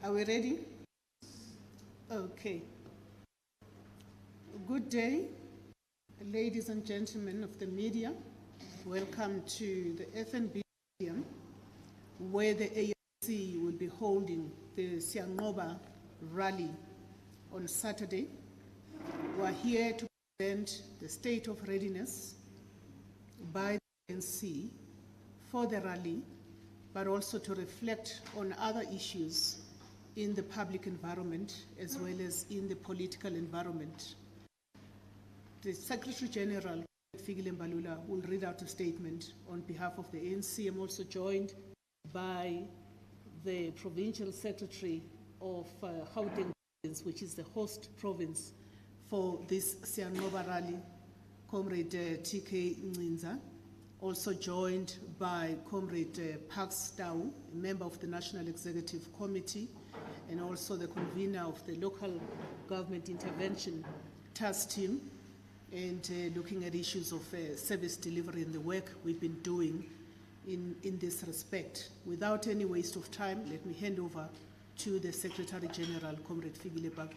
Are we ready? Okay. Good day, ladies and gentlemen of the media. Welcome to the FNB Stadium, where the ANC will be holding the Siyanqoba Rally on Saturday. We are here to present the state of readiness by the ANC for the rally, but also to reflect on other issues in the public environment as well as in the political environment. The Secretary General, Fikile Mbalula, will read out a statement on behalf of the ANC. I'm also joined by the Provincial Secretary of Gauteng Province, which is the host province for this Siyanqoba Rally, Comrade TK Ncinza. Also joined by Comrade Pax Tau, a member of the National Executive Committee, and also the convener of the Local Government Intervention Task Team, and looking at issues of service delivery and the work we've been doing in this respect. Without any waste of time, let me hand over to the Secretary General, Comrade Fikile Mbalula.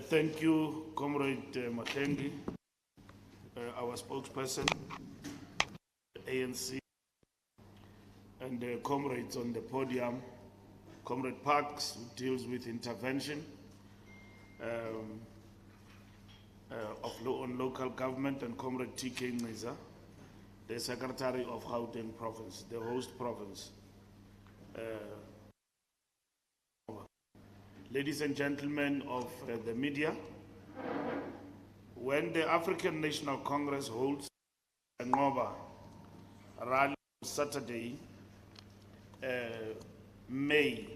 Thank you, Comrade Mahlengi, our spokesperson, ANC, and comrades on the podium, Comrade Parks, who deals with intervention on local government, and Comrade TK Ncinza, the Secretary of Gauteng Province, the host province. Ladies and gentlemen of the media, when the African National Congress holds a Siyanqoba Rally on Saturday, May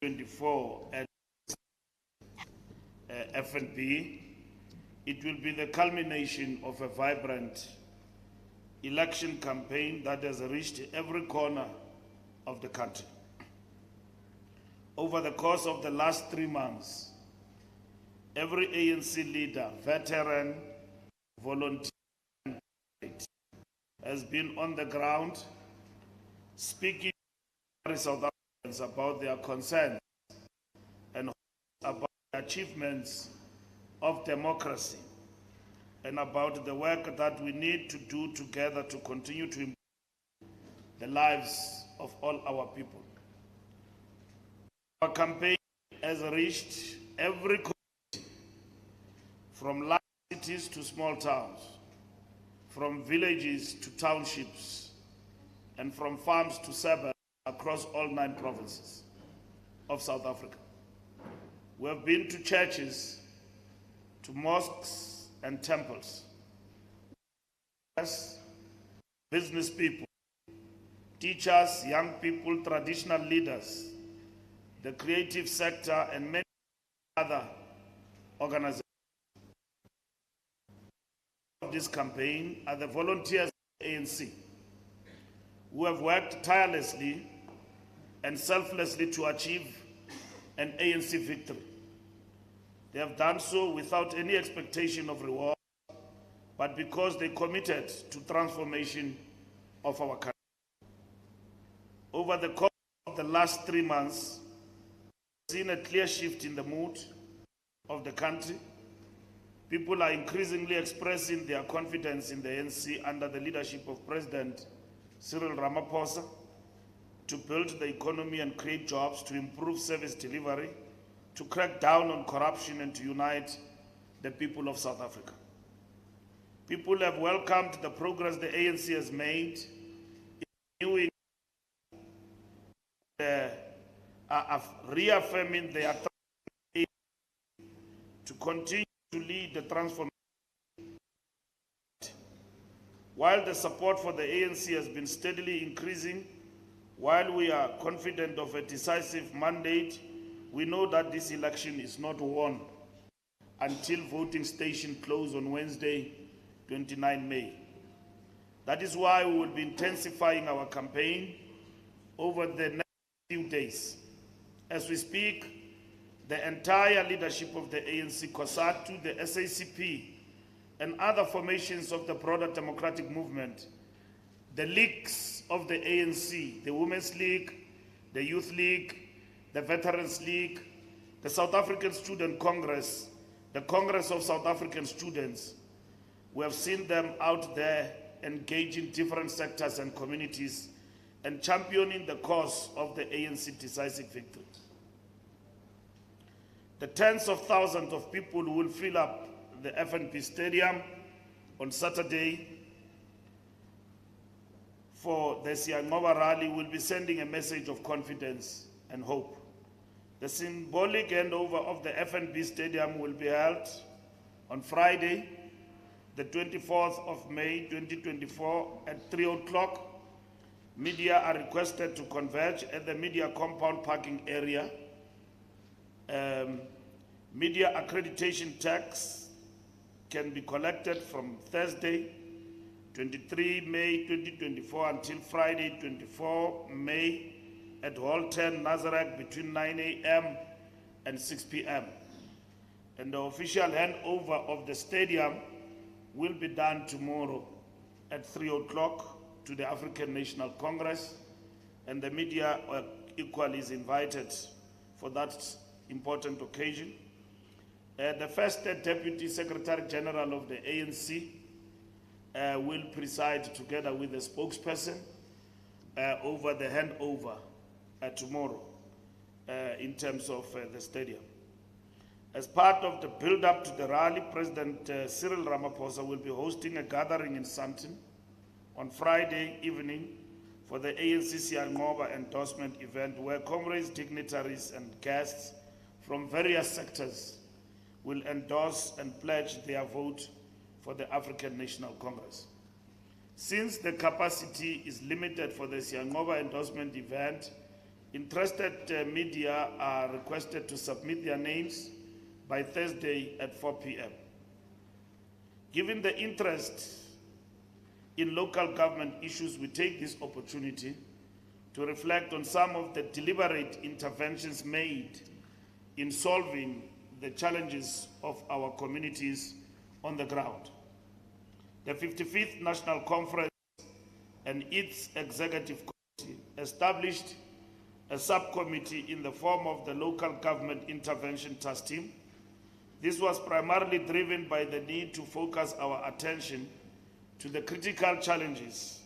24 at FNB, it will be the culmination of a vibrant election campaign that has reached every corner of the country. Over the course of the last 3 months, every ANC leader, veteran, volunteer, has been on the ground speaking to South Africans about their concerns and about the achievements of democracy and about the work that we need to do together to continue to improve the lives of all our people. Our campaign has reached every community, from large cities to small towns, from villages to townships, and from farms to suburbs across all 9 provinces of South Africa. We have been to churches, to mosques and temples, business people, teachers, young people, traditional leaders, the creative sector, and many other organizations. Of this campaign are the volunteers of the ANC, who have worked tirelessly and selflessly to achieve an ANC victory. They have done so without any expectation of reward, but because they committed to transformation of our country. Over the course of the last 3 months, we've seen a clear shift in the mood of the country. People are increasingly expressing their confidence in the ANC under the leadership of President Cyril Ramaphosa to build the economy and create jobs, to improve service delivery, to crack down on corruption, and to unite the people of South Africa. People have welcomed the progress the ANC has made in reaffirming their to continue to lead the transformation. While the support for the ANC has been steadily increasing, while we are confident of a decisive mandate, we know that this election is not won until voting stations close on Wednesday, 29 May. That is why we will be intensifying our campaign over the next few days. As we speak, the entire leadership of the ANC, COSATU, the SACP, and other formations of the broader democratic movement the leagues of the ANC, the Women's League, the Youth League, the Veterans League, the South African Student Congress, the Congress of South African Students. We have seen them out there engaging different sectors and communities and championing the cause of the ANC decisive victory. The tens of thousands of people who will fill up the FNB Stadium on Saturday for the Siyanqoba Rally will be sending a message of confidence and hope. The symbolic handover of the FNB Stadium will be held on Friday, the 24th of May 2024 at 3 o'clock. Media are requested to converge at the media compound parking area. Media accreditation tax can be collected from Thursday, 23 May 2024 until Friday, 24 May at Hall 10 Nazareth between 9 a.m. and 6 p.m. And the official handover of the stadium will be done tomorrow at 3 o'clock to the African National Congress, and the media equally is invited for that important occasion. The first Deputy Secretary General of the ANC will preside together with the spokesperson over the handover tomorrow in terms of the stadium. As part of the build-up to the rally, President Cyril Ramaphosa will be hosting a gathering in Sandton on Friday evening for the ANC Siyanqoba endorsement event, where comrades, dignitaries, and guests from various sectors will endorse and pledge their vote for the African National Congress. Since the capacity is limited for the Siyanqoba endorsement event, interested media are requested to submit their names by Thursday at 4 p.m. Given the interest in local government issues, we take this opportunity to reflect on some of the deliberate interventions made in solving the challenges of our communities on the ground. The 55th National Conference and its executive committee established a subcommittee in the form of the Local Government Intervention Task Team. This was primarily driven by the need to focus our attention to the critical challenges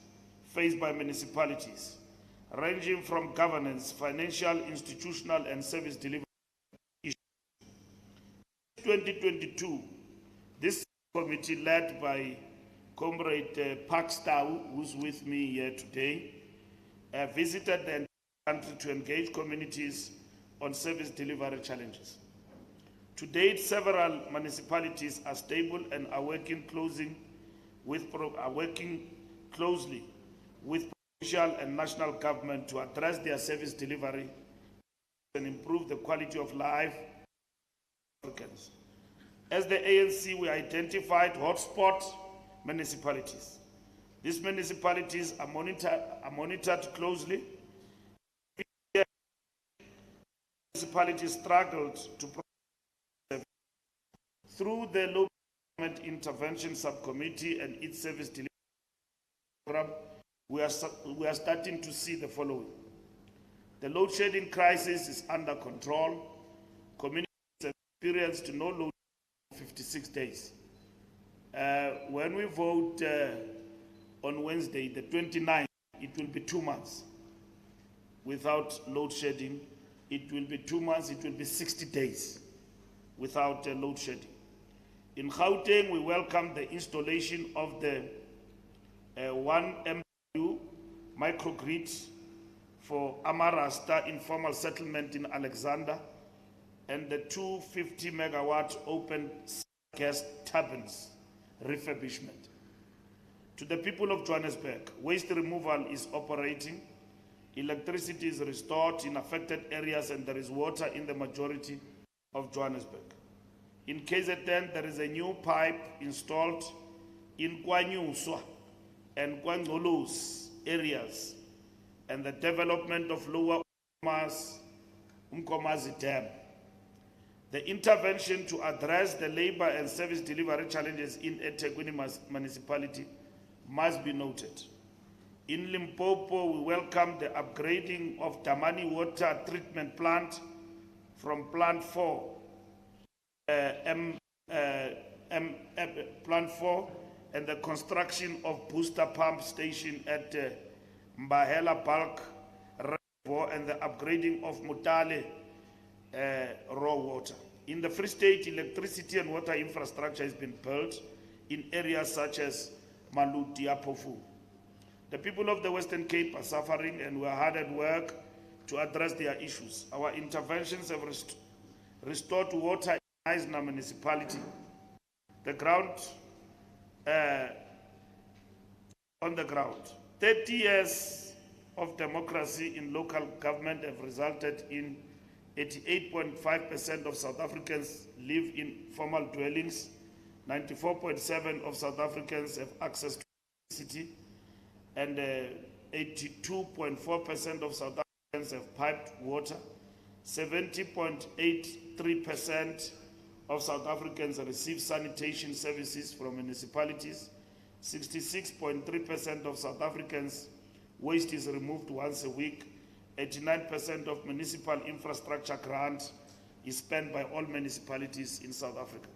faced by municipalities, ranging from governance, financial, institutional, and service delivery issues. In 2022, this committee, led by Comrade Pakstow, who's with me here today, visited the country to engage communities on service delivery challenges. To date, several municipalities are stable and are working closely with provincial and national government to address their service delivery and improve the quality of life of Africans. As the ANC, we identified hotspot municipalities. These municipalities are monitored closely. Municipalities struggled to provide through the Local Government Intervention Subcommittee and its service delivery program. We are starting to see the following. The load shedding crisis is under control. Communities have experienced no load for 56 days. When we vote on Wednesday, the 29th, it will be 2 months without load shedding. It will be 2 months, it will be 60 days without load shedding. In Gauteng, we welcome the installation of the 1 MW microgrid for Amarasta informal settlement in Alexander and the 250 megawatt open gas turbines refurbishment. To the people of Johannesburg, waste removal is operating, electricity is restored in affected areas, and there is water in the majority of Johannesburg. In KZN, there is a new pipe installed in Kwanyuswa and Kwangolus areas, and the development of Lower Umkomazi Dam. The intervention to address the labor and service delivery challenges in eThekwini municipality must be noted. In Limpopo, we welcome the upgrading of Damani Water Treatment Plant from Plant 4, Plant 4, and the construction of booster pump station at Mbahela Bulk Reservoir and the upgrading of Mutale raw water. In the Free State, electricity and water infrastructure has been built in areas such as Maluti, Apofu. The people of the Western Cape are suffering and we are hard at work to address their issues. Our interventions have restored water in Eisner municipality. The ground, on the ground. 30 years of democracy in local government have resulted in 88.5% of South Africans live in formal dwellings. 94.7% of South Africans have access to electricity, and 82.4% of South Africans have piped water. 70.83% of South Africans receive sanitation services from municipalities. 66.3% of South Africans' waste is removed once a week. 89% of municipal infrastructure grant is spent by all municipalities in South Africa.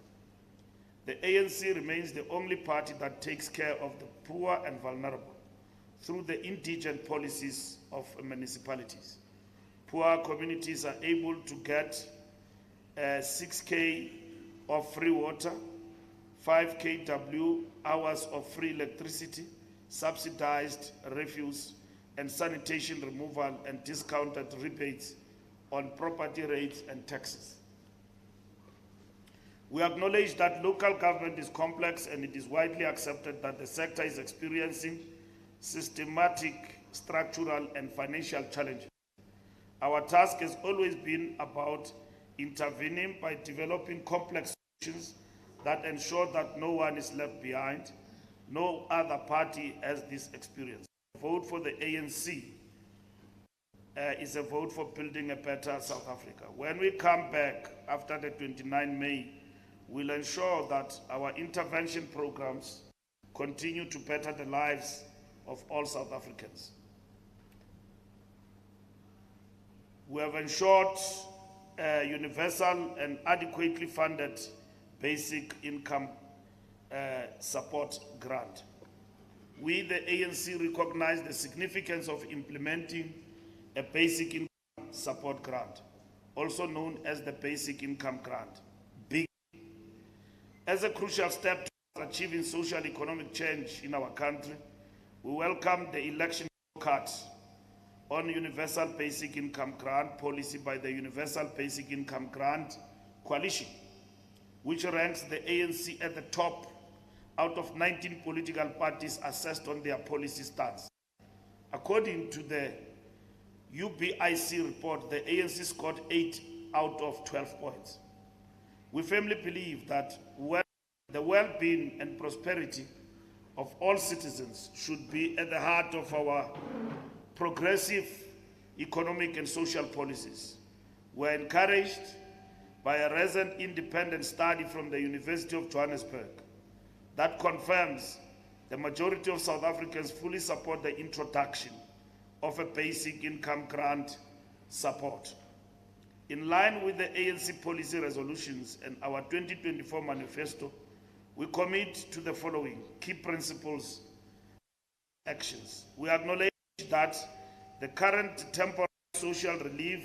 The ANC remains the only party that takes care of the poor and vulnerable through the indigent policies of municipalities. Poor communities are able to get 6K of free water, 5 kW hours of free electricity, subsidized refuse and sanitation removal, and discounted rebates on property rates and taxes. We acknowledge that local government is complex, and it is widely accepted that the sector is experiencing systematic, structural, and financial challenges. Our task has always been about intervening by developing complex solutions that ensure that no one is left behind. No other party has this experience. A vote for the ANC is a vote for building a better South Africa. When we come back after the 29 May, we'll ensure that our intervention programs continue to better the lives of all South Africans. We have ensured a universal and adequately funded basic income support grant. We, the ANC, recognize the significance of implementing a basic income support grant, also known as the Basic Income Grant, BIG, as a crucial step to achieving social economic change in our country. We welcome the election cards on Universal Basic Income Grant policy by the Universal Basic Income Grant Coalition, which ranks the ANC at the top out of 19 political parties assessed on their policy stance. According to the UBIC report, the ANC scored 8 out of 12 points. We firmly believe that the well-being and prosperity of all citizens should be at the heart of our progressive economic and social policies. We're encouraged by a recent independent study from the University of Johannesburg that confirms the majority of South Africans fully support the introduction of a basic income grant support. In line with the ANC policy resolutions and our 2024 manifesto, we commit to the following key principles and actions. We acknowledge that the current temporary social relief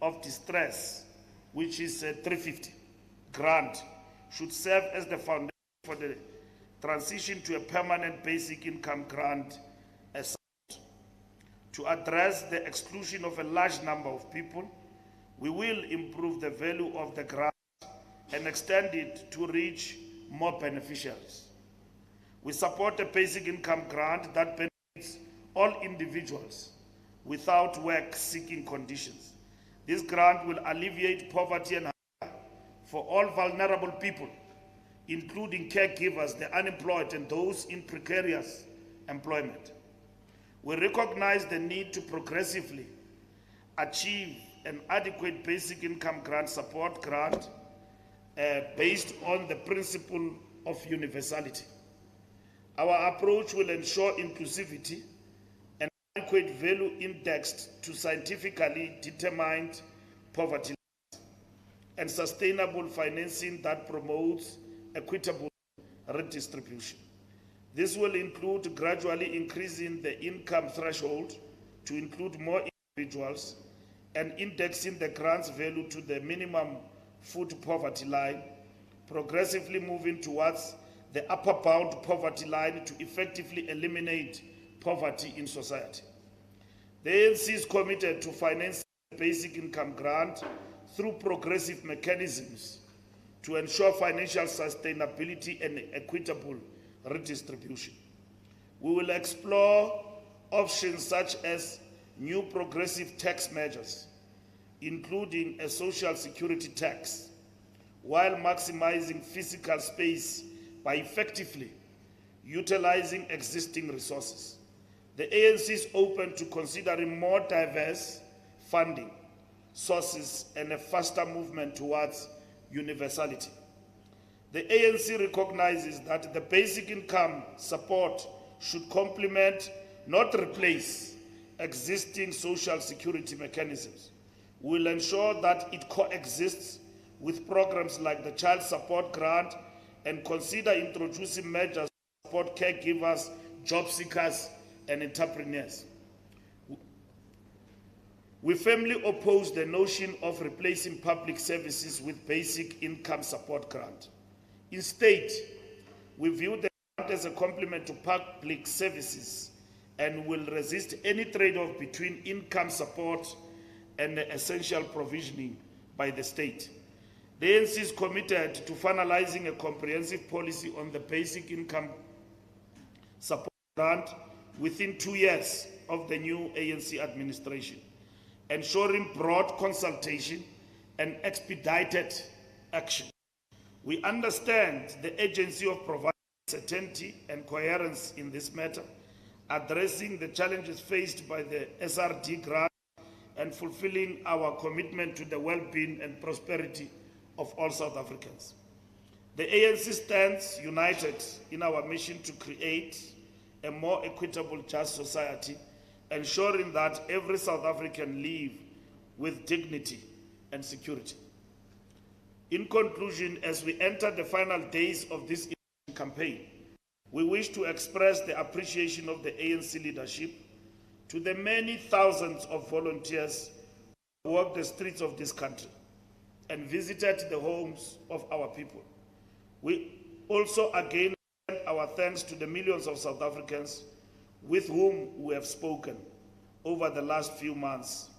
of distress, which is a 350 grant, should serve as the foundation for the transition to a permanent basic income grant to address the exclusion of a large number of people. We will improve the value of the grant and extend it to reach more beneficiaries. We support a basic income grant that benefits all individuals without work-seeking conditions. This grant will alleviate poverty and hunger for all vulnerable people, including caregivers, the unemployed, and those in precarious employment. We recognize the need to progressively achieve an adequate basic income grant support grant based on the principle of universality. Our approach will ensure inclusivity, adequate value indexed to scientifically determined poverty and sustainable financing that promotes equitable redistribution. This will include gradually increasing the income threshold to include more individuals and indexing the grant's value to the minimum food poverty line, progressively moving towards the upper bound poverty line to effectively eliminate poverty in society. The ANC is committed to financing the basic income grant through progressive mechanisms to ensure financial sustainability and equitable redistribution. We will explore options such as new progressive tax measures, including a social security tax, while maximizing physical space by effectively utilizing existing resources. The ANC is open to considering more diverse funding sources and a faster movement towards universality. The ANC recognizes that the basic income support should complement, not replace, existing social security mechanisms. We will ensure that it coexists with programs like the Child Support Grant and consider introducing measures to support caregivers, job seekers, and entrepreneurs. We firmly oppose the notion of replacing public services with basic income support grant. Instead, we view the grant as a complement to public services and will resist any trade-off between income support and the essential provisioning by the state. The ANC is committed to finalizing a comprehensive policy on the basic income support grant within 2 years of the new ANC administration, ensuring broad consultation and expedited action. We understand the urgency of providing certainty and coherence in this matter, addressing the challenges faced by the SRD grant and fulfilling our commitment to the well-being and prosperity of all South Africans. The ANC stands united in our mission to create a more equitable, just society, ensuring that every South African live with dignity and security. In conclusion, as we enter the final days of this campaign, we wish to express the appreciation of the ANC leadership to the many thousands of volunteers who walked the streets of this country and visited the homes of our people. We also again extend our thanks to the millions of South Africans with whom we have spoken over the last few months,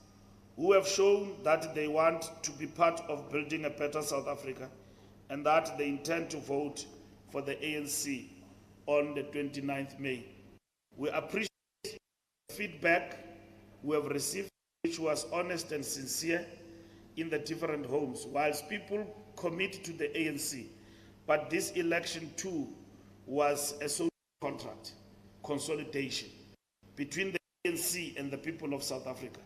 who have shown that they want to be part of building a better South Africa and that they intend to vote for the ANC on the 29th May. We appreciate the feedback we have received, which was honest and sincere in the different homes, whilst people commit to the ANC. But this election too was a social contract, consolidation between the ANC and the people of South Africa,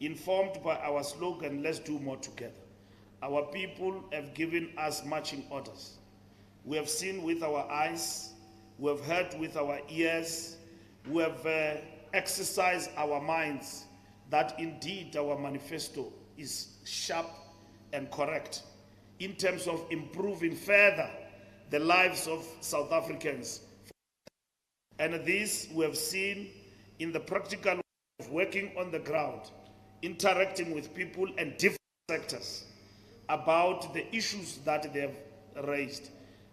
informed by our slogan, let's do more together. Our people have given us marching orders. We have seen with our eyes, we have heard with our ears, we have exercised our minds that indeed our manifesto is sharp and correct in terms of improving further the lives of South Africans. And this we have seen in the practical of working on the ground, interacting with people and different sectors about the issues that they have raised.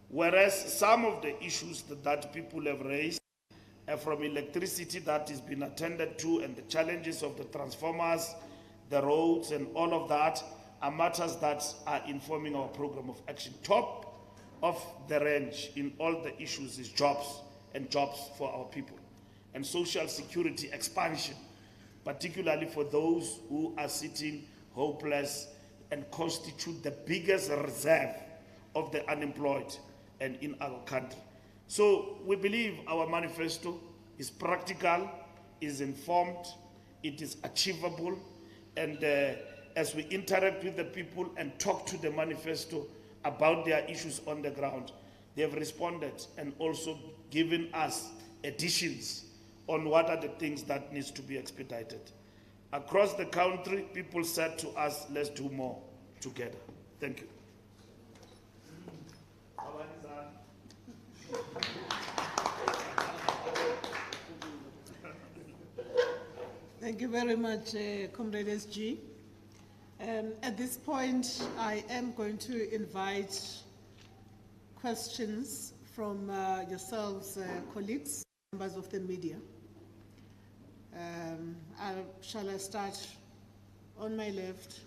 Whereas some of the issues that people have raised, from electricity that is being attended to and the challenges of the transformers, the roads and all of that, are matters that are informing our program of action. Top of the range in all the issues is jobs and jobs for our people and social security expansion, particularly for those who are sitting hopeless and constitute the biggest reserve of the unemployed and in our country. So we believe our manifesto is practical, is informed, it is achievable, and as we interact with the people and talk to the manifesto about their issues on the ground, they have responded and also given us additions on what are the things that needs to be expedited. Across the country, people said to us, let's do more together. Thank you. Thank you very much, Comrade SG. At this point, I am going to invite questions from yourselves, colleagues, members of the media. Shall I start on my left?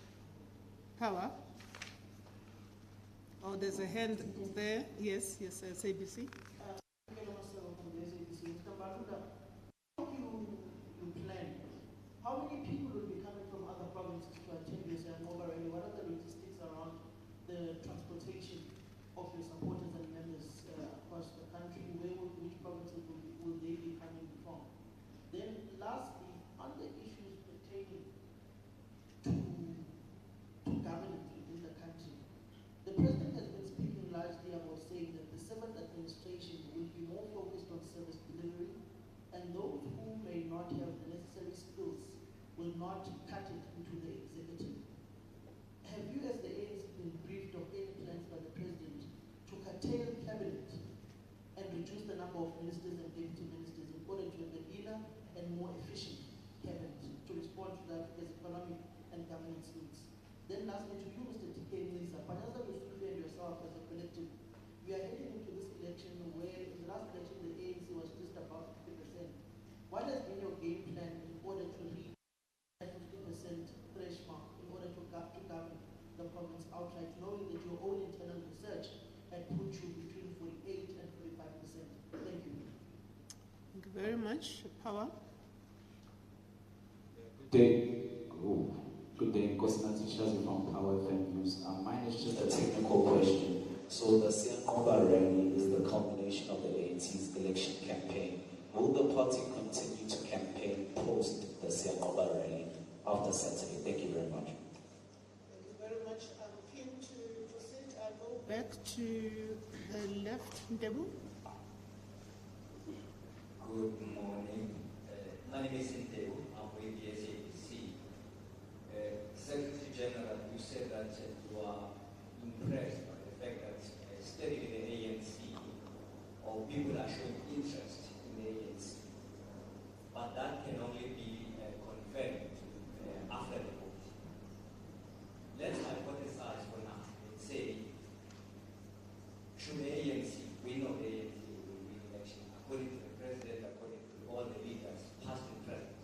Power. Oh, there's a hand there. Yes, SABC. How many people will be coming from other provinces to attend your Siyanqoba Rally? What are the logistics around the transportation of your supporters and members across the country? Which provinces will they be coming from? Then lastly, on the issues pertaining to governance within the country, the President has been speaking largely about saying that the seventh administration will be more focused on service delivery, and those who may not have the necessary skills will not cut it into the executive. Have you as the ANC been briefed of any plans by the President to curtail cabinet and reduce the number of ministers and deputy ministers in order to have a leaner and more efficient cabinet to respond to the Africa's economic and governance needs? Then lastly to you, Mr. T.K. Mlisa, Panyaza Lusufi and yourself as a collective, we are heading into this election where in the last election the ANC was just about 50%. What has been your game plan in order to reach a 50% threshold in order to govern the province outright, knowing that your own internal research had put you between 48 and 45%? Thank you. Thank you very much. Power. Good day. Good day. Nkosinathi Shazi from Power FM News. Mine is just a technical question. So the Siyanqoba Rally is the culmination of the ANC's election campaign. Will the party continue to campaign post the Siyanqoba Rally after Saturday? Thank you very much. Thank you very much. I'm keen to proceed. I'll go back to the left. Ndebu. Good morning. My name is Ndebu. I'm with the SABC. Secretary General, you said that you are impressed by the fact that steadily the ANC or people are showing interest in the ANC. But that can only be confirmed after the vote. Let's hypothesize for now and say, should the ANC win or the ANC will win election, according to the President, according to all the leaders, past and present,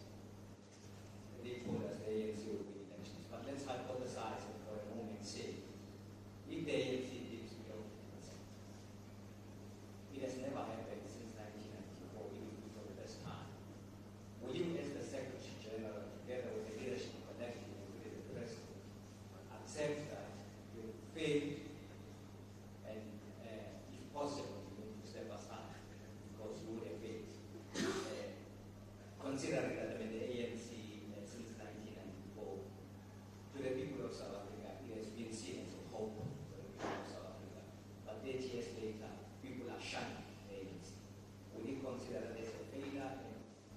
they told us the ANC will win elections. But let's hypothesize for a moment and say, if the ANC gives me 50%, it has never happened since 1994, even for the first time. Will you, as the Secretary General, together with the leadership collective, including the President, accept that you failed and, if possible, you need to step aside because you would have failed? Considering that the ANC since 1994, to the people of South Africa, it has been seen as a hope for the people of South Africa. But 8 years later, people are shunning the ANC. Will you consider that as a failure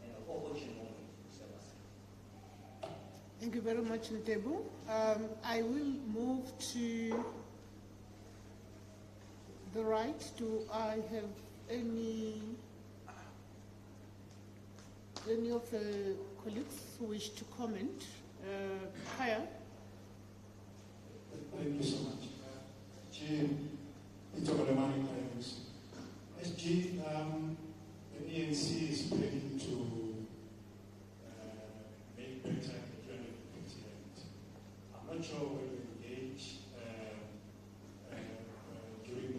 and an opportune moment to step aside? Thank you very much, Ntebu. I will move to the right. Do I have any of the colleagues who wish to comment? Kaya? Thank you so much. Jim, it's over the money times. SG, the ANC is planning to make better the 2028. I'm not sure whether you engage during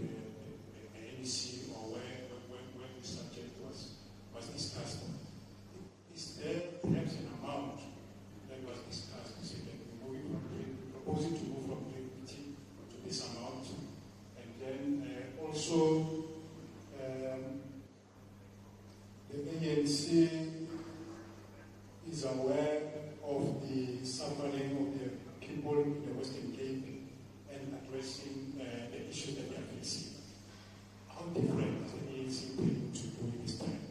the ANC or when the subject was discussed. Is there perhaps an amount that was discussed so that we're proposing to move from 20 to this amount? And then also the ANC is aware of the suffering of the people in the Western Cape and addressing the issues that they are facing. How different is the ANC planning to do this time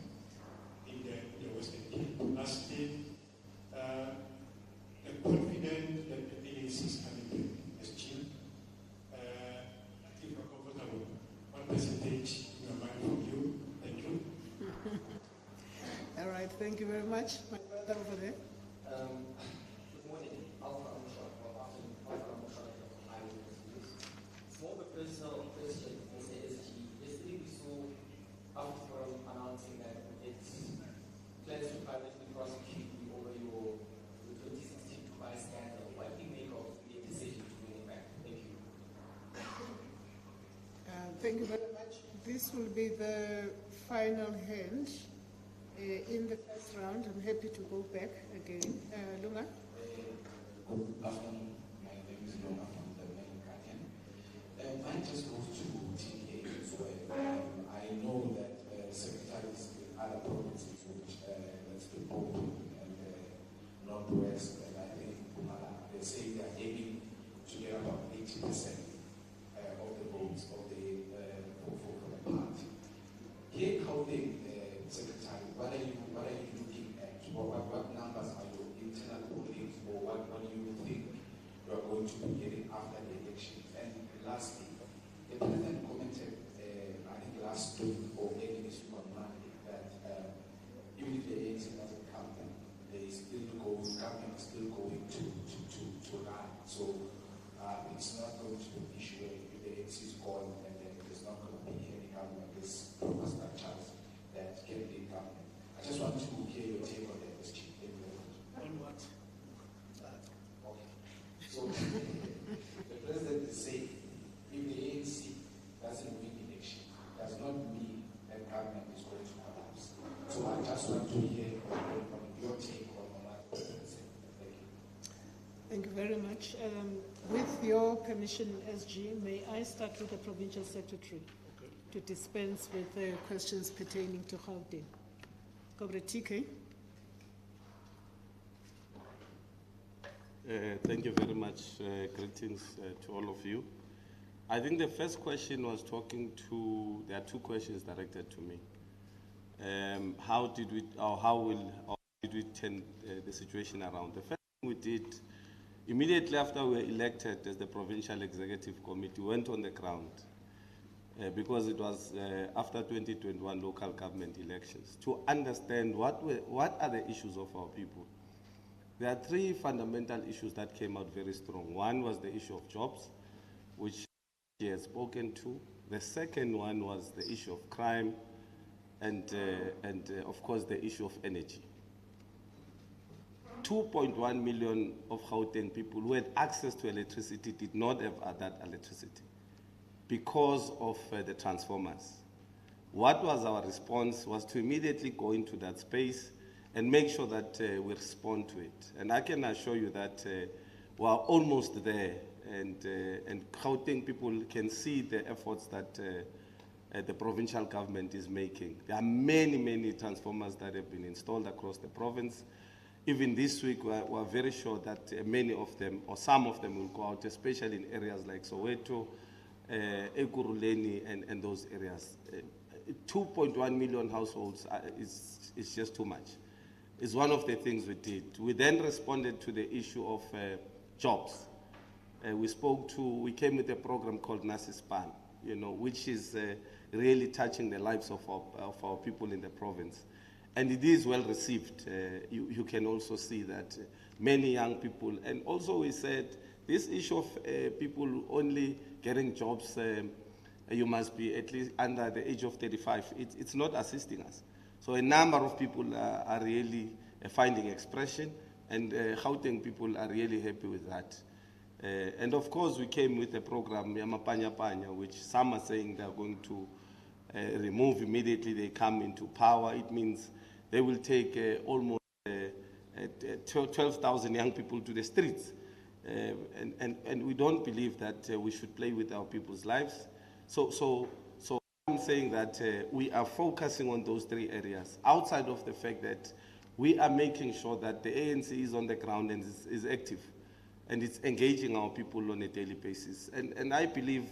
in the Western much, my brother over there. Good morning. Alpha Mushak, or afternoon. Alpha Mushak from Eyewitness News. It's more of a personal question for the SG. Yesterday we saw Alpha announcing that it plans to privately prosecute you over your 2016 Dubai scandal. What do you make of the decision to bring it back? Thank you. Thank you very much. This will be the final hand in the first round. I'm happy to go back again. Lunga? Good afternoon. My name is Loma from the main Guardian. Mine just goes to TDA as well. I know that secretaries in other provinces, which that's the Bodo and Northwest, and I think they say they are aiming to get about 80% of the votes of the for the party. Here, how they secretary, what are you looking at? What numbers are your internal pollings, or what do you think you are going to be getting after the elections? And lastly, the president commented, I think last week or early this week on Monday, that even if the ANC doesn't come, they still go, government is still going to run. So it's not going to be an issue if the ANC is gone and then there's not going to be any government. There's proper structures that can lead government. I just want to hear your take on that, Mr. Chief. Thank you very much. On what? Okay. So the president is saying if the ANC doesn't win election, does not mean that government is going to collapse. So I just want to hear your take on what the president said. Thank you. Thank you very much. With your permission, SG, may I start with the Provincial Secretary to dispense with the questions pertaining to Gauteng. Comrade TK. Thank you very much. Greetings to all of you. I think the first question was there are two questions directed to me. How did we turn the situation around? The first thing we did, immediately after we were elected as the Provincial Executive Committee, went on the ground because it was after 2021 local government elections to understand what are the issues of our people. There are three fundamental issues that came out very strong. One was the issue of jobs, which he has spoken to. The second one was the issue of crime and of course the issue of energy. 2.1 million of Gauteng people who had access to electricity did not have that electricity because of the transformers. What was our response was to immediately go into that space and make sure that we respond to it. And I can assure you that we are almost there, and Gauteng people can see the efforts that the provincial government is making. There are many, many transformers that have been installed across the province. Even this week, we are very sure that many of them, or some of them, will go out, especially in areas like Soweto, Ekurhuleni, and those areas. 2.1 million households is just too much. It's one of the things we did. We then responded to the issue of jobs. We came with a program called Nasispan, which is really touching the lives of our people in the province. And it is well received. You can also see that many young people, and also we said this issue of people only getting jobs, you must be at least under the age of 35. It's not assisting us. So a number of people are really finding expression, and Gauteng people are really happy with that. And of course, we came with a program, Yamapanya Panya, which some are saying they're going to remove immediately they come into power. It means they will take almost 12,000 young people to the streets. And we don't believe that we should play with our people's lives. So I'm saying that we are focusing on those three areas, outside of the fact that we are making sure that the ANC is on the ground and is active, and it's engaging our people on a daily basis. And I believe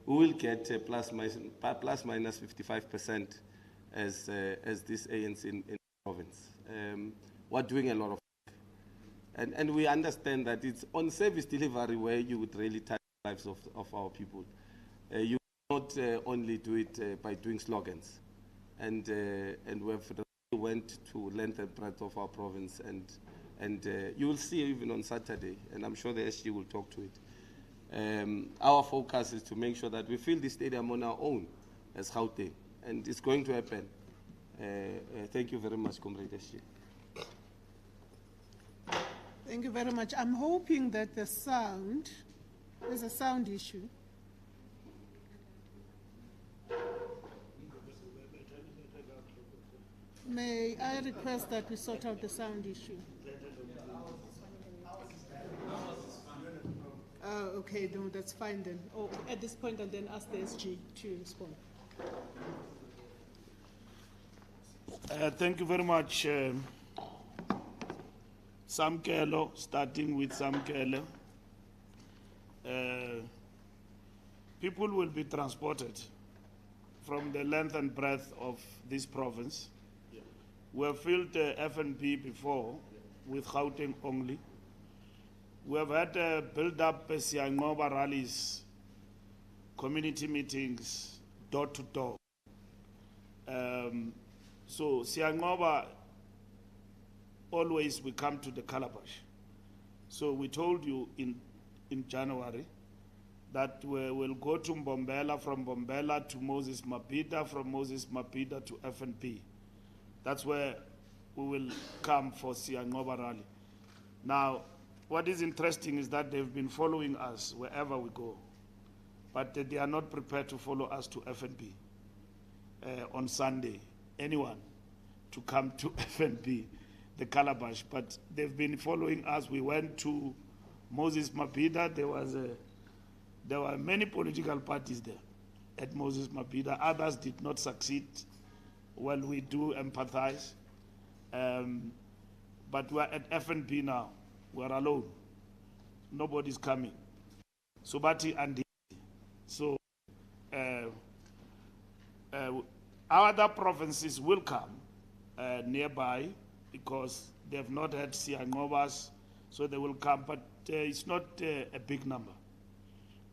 we will get plus minus 55% as this ANC in the province. We're doing a lot of work. And we understand that it's on service delivery where you would really touch the lives of our people. You cannot only do it by doing slogans. And we have went to length and breadth of our province, and you will see even on Saturday, and I'm sure the SG will talk to it. Our focus is to make sure that we fill the stadium on our own as Gauteng, and it's going to happen. Thank you very much, Comrade SG. Thank you very much. I'm hoping that the sound, there's a sound issue. May I request that we sort out the sound issue? Okay, no, that's fine then. Oh, at this point, I'll then ask the SG to respond. Thank you very much, Samkelo, starting with Samkelo. People will be transported from the length and breadth of this province. We have filled FNP before with Gauteng only. We have had build-up Siyanqoba rallies, community meetings, door to door. So Siyanqoba, always we come to the calabash. So we told you in January that we will go to Mbombela, from Mbombela to Moses Mapida, from Moses Mapida to FNP. That's where we will come for Siyanqoba Rally. Now, what is interesting is that they've been following us wherever we go, but they are not prepared to follow us to FNP on Sunday. Anyone to come to FNP, the calabash, but they've been following us. We went to Moses Mapida. There were many political parties there at Moses Mapida. Others did not succeed. Well, we do empathize, but we're at FNP now. We're alone. Nobody's coming. Subati and so our other provinces will come nearby because they have not had Siyanqobas, so they will come, but it's not a big number.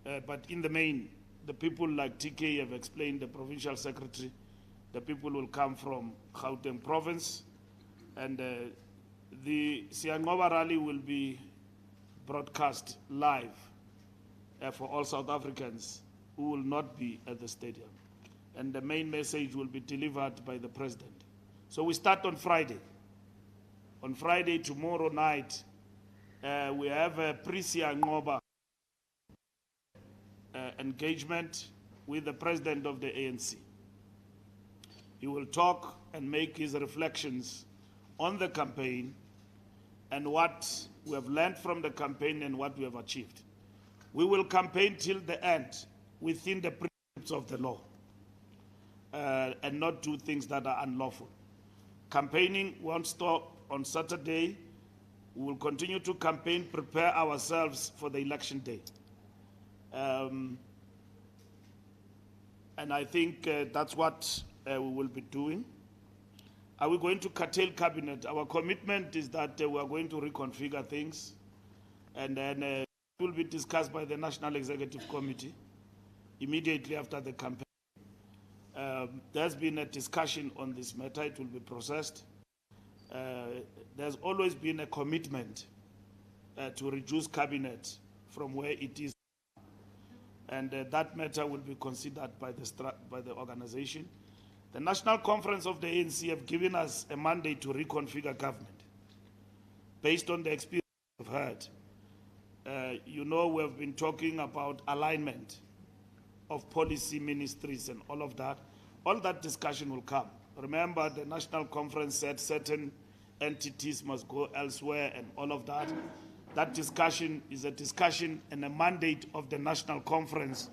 But in the main, the people like TK have explained, the provincial secretary, the people will come from Gauteng province, and the Siyanqoba Rally will be broadcast live for all South Africans who will not be at the stadium. And the main message will be delivered by the president. So we start on Friday. On Friday, tomorrow night, we have a pre-Siyanqoba engagement with the president of the ANC. He will talk and make his reflections on the campaign and what we have learned from the campaign and what we have achieved. We will campaign till the end within the principles of the law and not do things that are unlawful. Campaigning won't stop on Saturday. We will continue to campaign, prepare ourselves for the election day. And I think that's what we will be doing. Are we going to curtail cabinet? Our commitment is that we are going to reconfigure things, and then it will be discussed by the National Executive Committee immediately after the campaign. There's been a discussion on this matter. It will be processed. There's always been a commitment to reduce cabinet from where it is, and that matter will be considered by the organization. The National Conference of the ANC have given us a mandate to reconfigure government based on the experience we've had. You know, we have been talking about alignment of policy ministries and all of that. All that discussion will come. Remember, the National Conference said certain entities must go elsewhere and all of that. That discussion is a discussion and a mandate of the National Conference,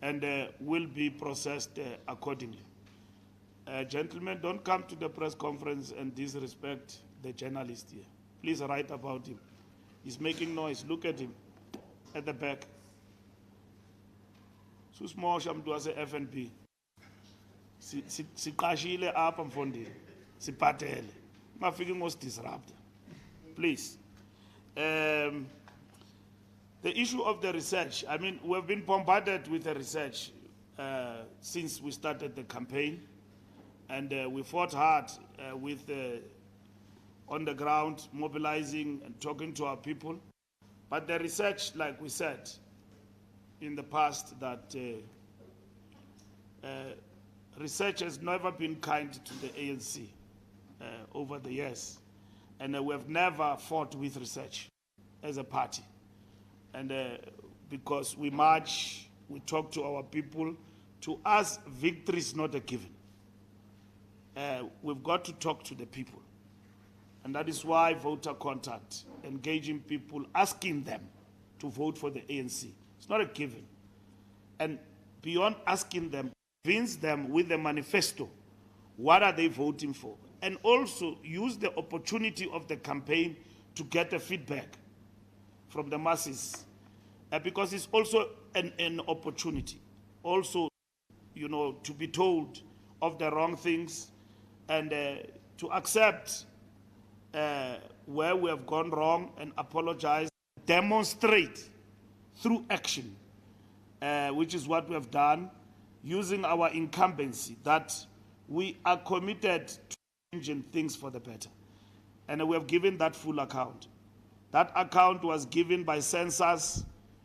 and will be processed accordingly. Gentlemen, don't come to the press conference and disrespect the journalist here. Please write about him. He's making noise. Look at him at the back. Susmosha mntu wase FNP. Siqashile apha mfondini. Siphathele. Mafike ngos-disrupt. Please. The issue of the research, I mean, we've been bombarded with the research since we started the campaign, and we fought hard with on the ground, mobilizing and talking to our people. But the research, like we said in the past, that research has never been kind to the ANC over the years. And we have never fought with research as a party. And because we march, we talk to our people, to us, victory is not a given. We've got to talk to the people. And that is why voter contact, engaging people, asking them to vote for the ANC. It's not a given. And beyond asking them, convince them with the manifesto, what are they voting for? And also use the opportunity of the campaign to get the feedback from the masses. Because it's also an opportunity. Also, you know, to be told of the wrong things and to accept where we have gone wrong and apologize, demonstrate through action, which is what we have done, using our incumbency, that we are committed to changing things for the better. And we have given that full account. That account was given by census.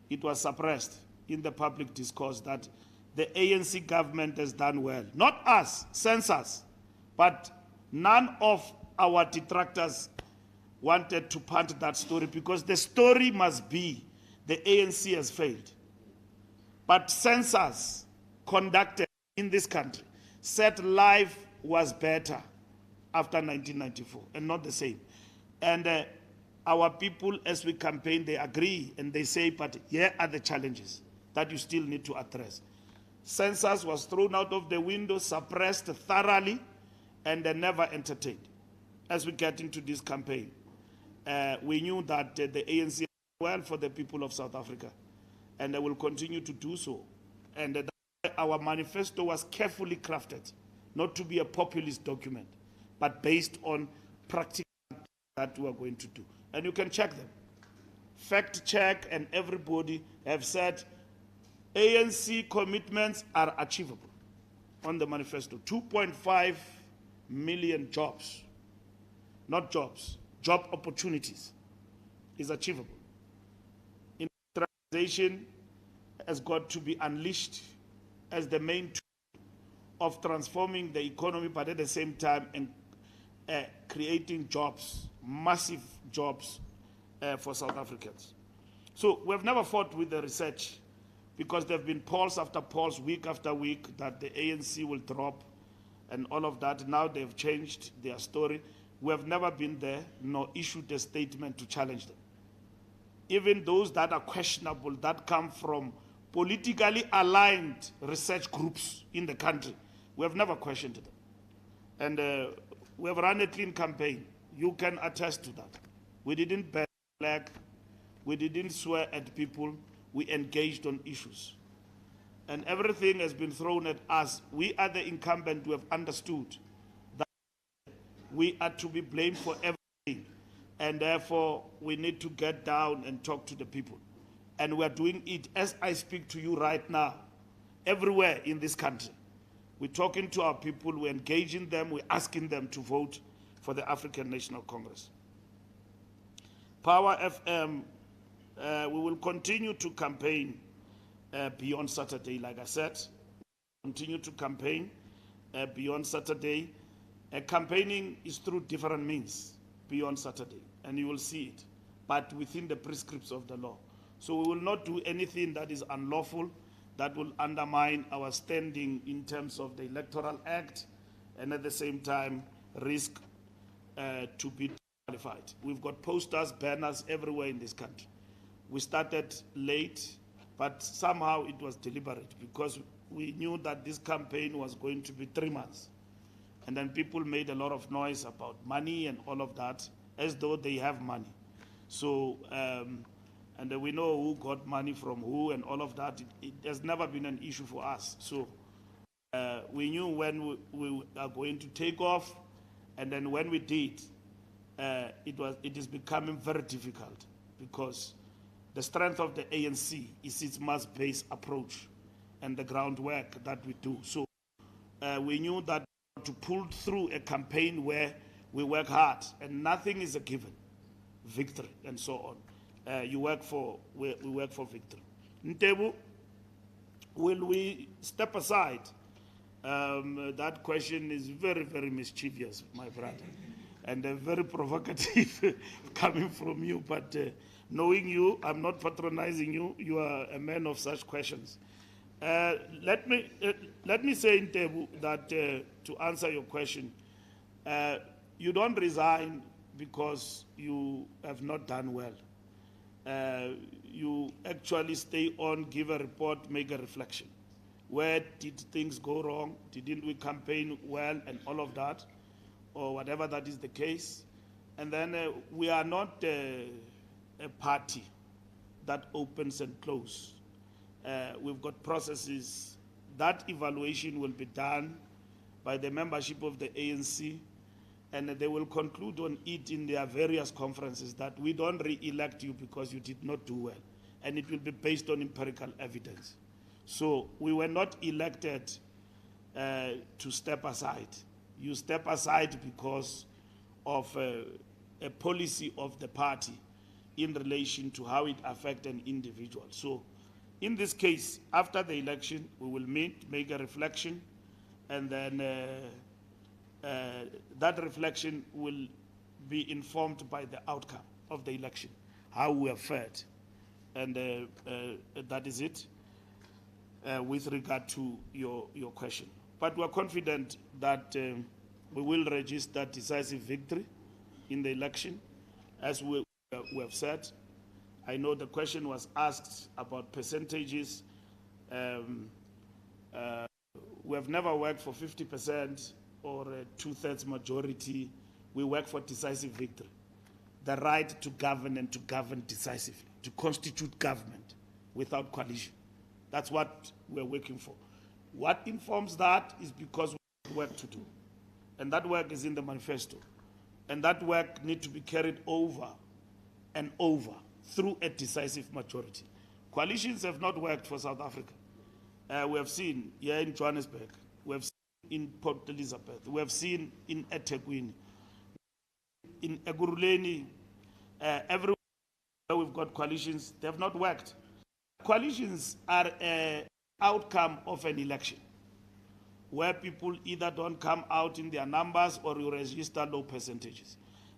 It was suppressed in the public discourse that the ANC government has done well. Not us, census, but none of our detractors wanted to punt that story, because the story must be the ANC has failed. But census conducted in this country said life was better after 1994 and not the same. And our people, as we campaign, they agree and they say, but here are the challenges that you still need to address. Census was thrown out of the window, suppressed thoroughly, and never entertained. As we get into this campaign, we knew that the ANC did well for the people of South Africa, and they will continue to do so. And our manifesto was carefully crafted, not to be a populist document, but based on practical that we are going to do. And you can check them. Fact check, and everybody have said ANC commitments are achievable on the manifesto. 2.5 million jobs, not jobs, job opportunities is achievable. Industrialization has got to be unleashed as the main tool of transforming the economy, but at the same time creating jobs, massive jobs for South Africans. So we have never fought with the research, because there have been polls after polls, week after week, that the ANC will drop and all of that. Now they've changed their story. We have never been there, nor issued a statement to challenge them. Even those that are questionable, that come from politically aligned research groups in the country, we have never questioned them. And we have run a clean campaign. You can attest to that. We didn't ban flag. We didn't swear at people. We engaged on issues. And everything has been thrown at us. We are the incumbent who have understood that we are to be blamed for everything. And therefore, we need to get down and talk to the people. And we are doing it as I speak to you right now, everywhere in this country. We're talking to our people, we're engaging them, we're asking them to vote for the African National Congress. Power FM, we will continue to campaign beyond Saturday, like I said. Continue to campaign beyond Saturday. Campaigning is through different means beyond Saturday, and you will see it, but within the prescripts of the law. So we will not do anything that is unlawful, that will undermine our standing in terms of the Electoral Act, and at the same time risk to be qualified. We've got posters, banners everywhere in this country. We started late, but somehow it was deliberate, because we knew that this campaign was going to be 3 months. And then people made a lot of noise about money and all of that, as though they have money. So, and we know who got money from who and all of that. It has never been an issue for us. So we knew when we are going to take off, and then when we did, it is becoming very difficult, because the strength of the ANC is its mass-based approach and the groundwork that we do. So we knew that to pull through a campaign where we work hard and nothing is a given, victory and so on. We work for victory. Ntebu, will we step aside? That question is very, very mischievous, my brother, and very provocative coming from you. But knowing you, I'm not patronizing you. You are a man of such questions. Let me say, Ntebu, that to answer your question, you don't resign because you have not done well. You actually stay on, give a report, make a reflection. Where did things go wrong? Didn't we campaign well and all of that? Or whatever that is the case. And then we are not a party that opens and closes. We've got processes. That evaluation will be done by the membership of the ANC, and they will conclude on it in their various conferences that we don't re-elect you because you did not do well. And it will be based on empirical evidence. So we were not elected to step aside. You step aside because of a policy of the party in relation to how it affects an individual. So in this case, after the election, we will meet, make a reflection, and then that reflection will be informed by the outcome of the election, how we have fared. And that is it with regard to your question. But we are confident that we will register decisive victory in the election, as we have said. I know the question was asked about percentages. We have never worked for 50% or a 2/3 majority. We work for decisive victory. The right to govern and to govern decisively, to constitute government without coalition. That's what we're working for. What informs that is because we have work to do. And that work is in the manifesto. And that work needs to be carried over and over through a decisive majority. Coalitions have not worked for South Africa. We have seen here in Johannesburg, we have seen in Port Elizabeth, we have seen in eThekwini, in Ekurhuleni, everywhere we've got coalitions, they have not worked. Coalitions are an outcome of an election, where people either don't come out in their numbers or you register low percentages.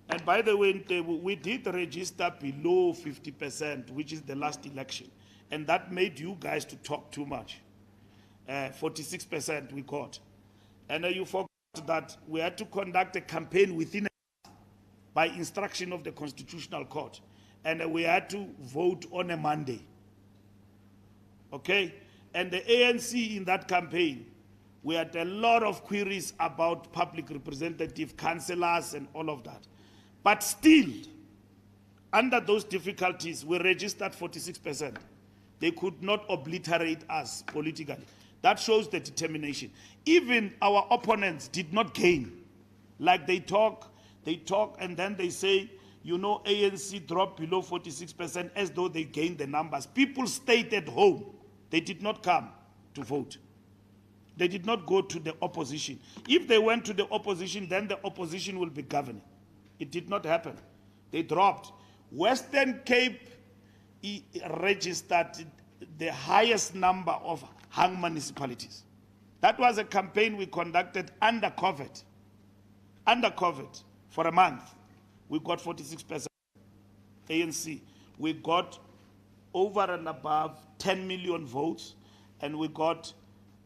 And by the way, we did register below 50%, which is the last election. And that made you guys to talk too much. 46% we got. And you forgot that we had to conduct a campaign within by instruction of the Constitutional Court. And we had to vote on a Monday. Okay? And the ANC in that campaign, we had a lot of queries about public representative, councillors, and all of that. But still, under those difficulties, we registered 46%. They could not obliterate us politically. That shows the determination. Even our opponents did not gain. Like they talk, and then they say, you know, ANC dropped below 46% as though they gained the numbers. People stayed at home. They did not come to vote. They did not go to the opposition. If they went to the opposition, then the opposition will be governing. It did not happen. They dropped. Western Cape registered the highest number of hung municipalities. That was a campaign we conducted under COVID. Under COVID, for a month, we got 46% ANC. We got over and above 10 million votes, and we got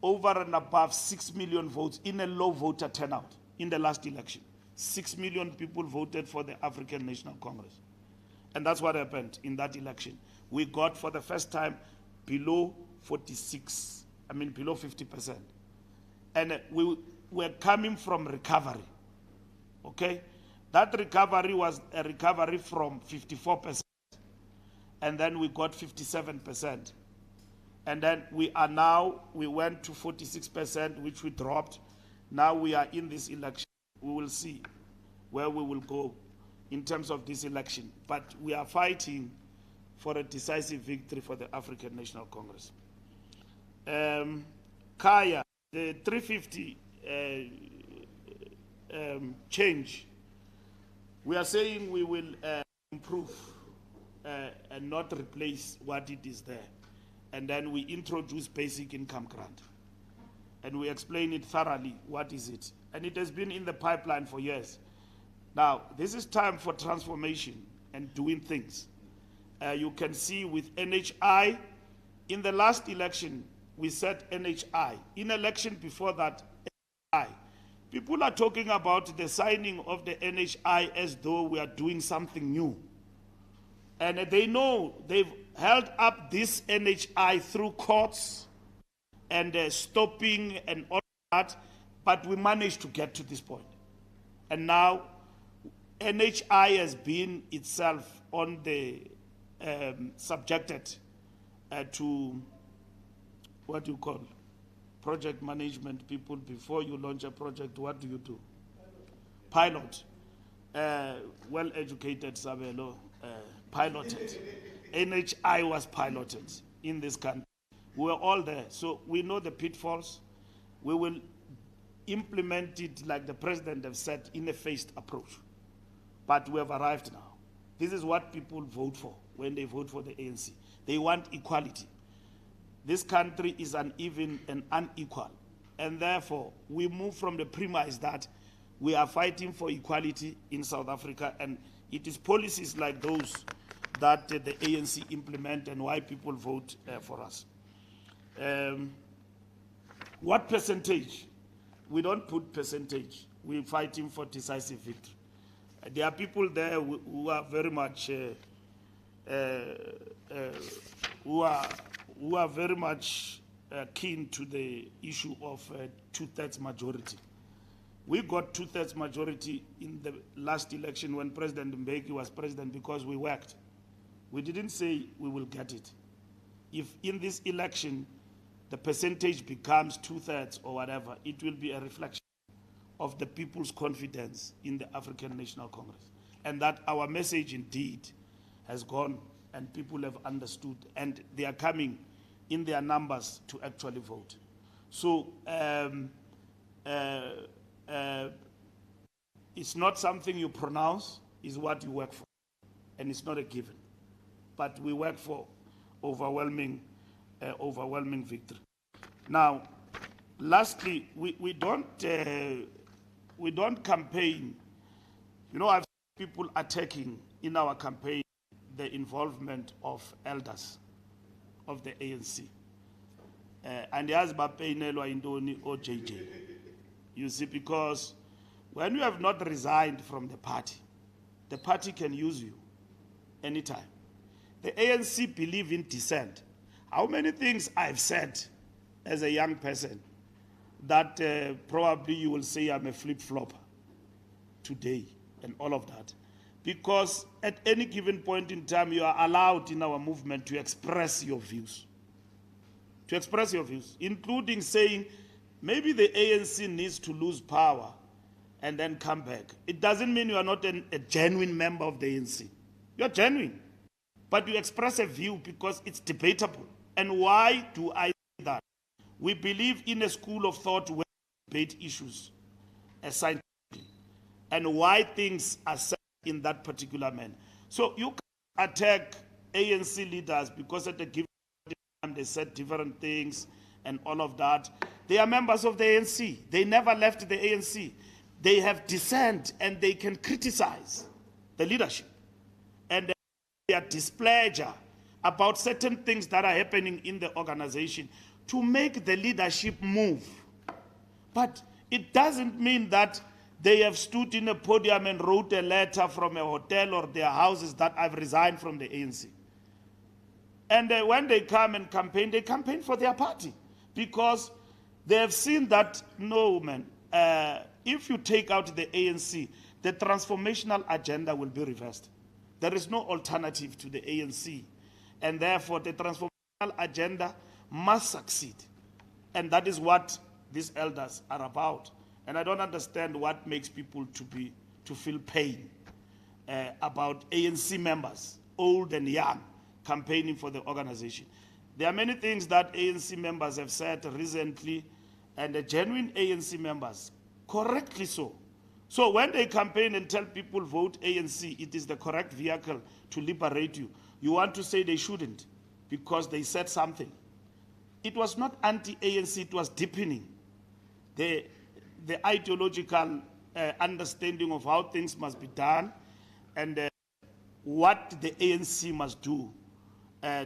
over and above 6 million votes in a low voter turnout in the last election. 6 million people voted for the African National Congress. And that's what happened in that election. We got for the first time below 50%. And we were coming from recovery. Okay? That recovery was a recovery from 54%. And then we got 57%. And then we went to 46%, which we dropped. Now we are in this election. We will see where we will go in terms of this election. But we are fighting for a decisive victory for the African National Congress. Kaya, the 350 change, we are saying we will improve and not replace what it is there. And then we introduce basic income grant. And we explain it thoroughly, what is it. And it has been in the pipeline for years. Now, this is time for transformation and doing things. You can see with NHI, in the last election, we said NHI. In election before that, NHI. People are talking about the signing of the NHI as though we are doing something new. And they know they've held up this NHI through courts and stopping and all that, but we managed to get to this point. And now, NHI has been itself on the subjected to what do you call project management people. Before you launch a project, what do you do? Pilot. Well-educated Sabelo piloted. NHI was piloted in this country. We were all there, so we know the pitfalls. We will implement it like the president has said in a phased approach. But we have arrived now. This is what people vote for when they vote for the ANC. They want equality. This country is uneven and unequal. And therefore, we move from the premise that we are fighting for equality in South Africa, and it is policies like those that the ANC implement and why people vote for us. What percentage? We don't put percentage. We're fighting for decisive victory. There are people there who are very much who are very much keen to the issue of two-thirds majority. We got two-thirds majority in the last election when President Mbeki was president because we worked. We didn't say we will get it. If in this election the percentage becomes two-thirds or whatever, it will be a reflection of the people's confidence in the African National Congress. And that our message indeed has gone and people have understood and they are coming in their numbers to actually vote. So it's not something you pronounce, it's what you work for. And it's not a given. But we work for overwhelming victory. Now, lastly, we don't campaign. You know, I've seen people attacking in our campaign the involvement of elders of the ANC. And as Bapainelwa Indoni or JJ. You see, because when you have not resigned from the party can use you anytime. The ANC believe in dissent. How many things I've said as a young person that probably you will say I'm a flip-flopper today and all of that. Because at any given point in time, you are allowed in our movement to express your views. To express your views, including saying maybe the ANC needs to lose power and then come back. It doesn't mean you are not a genuine member of the ANC. You're genuine. But you express a view because it's debatable. And why do I say that? We believe in a school of thought where we debate issues scientifically and why things are said in that particular manner. So you can attack ANC leaders because at a given time they said different things and all of that. They are members of the ANC. They never left the ANC. They have dissent and they can criticize the leadership. And their displeasure about certain things that are happening in the organization to make the leadership move. But it doesn't mean that they have stood in a podium and wrote a letter from a hotel or their houses that I've resigned from the ANC. And when they come and campaign, they campaign for their party because they have seen that, no, man, if you take out the ANC, the transformational agenda will be reversed. There is no alternative to the ANC. And therefore, the transformational agenda must succeed. And that is what these elders are about. And I don't understand what makes people to feel pain about ANC members, old and young, campaigning for the organization. There are many things that ANC members have said recently, and the genuine ANC members, correctly so, So when they campaign and tell people vote ANC, it is the correct vehicle to liberate you, you want to say they shouldn't because they said something. It was not anti-ANC, it was deepening the ideological understanding of how things must be done and what the ANC must do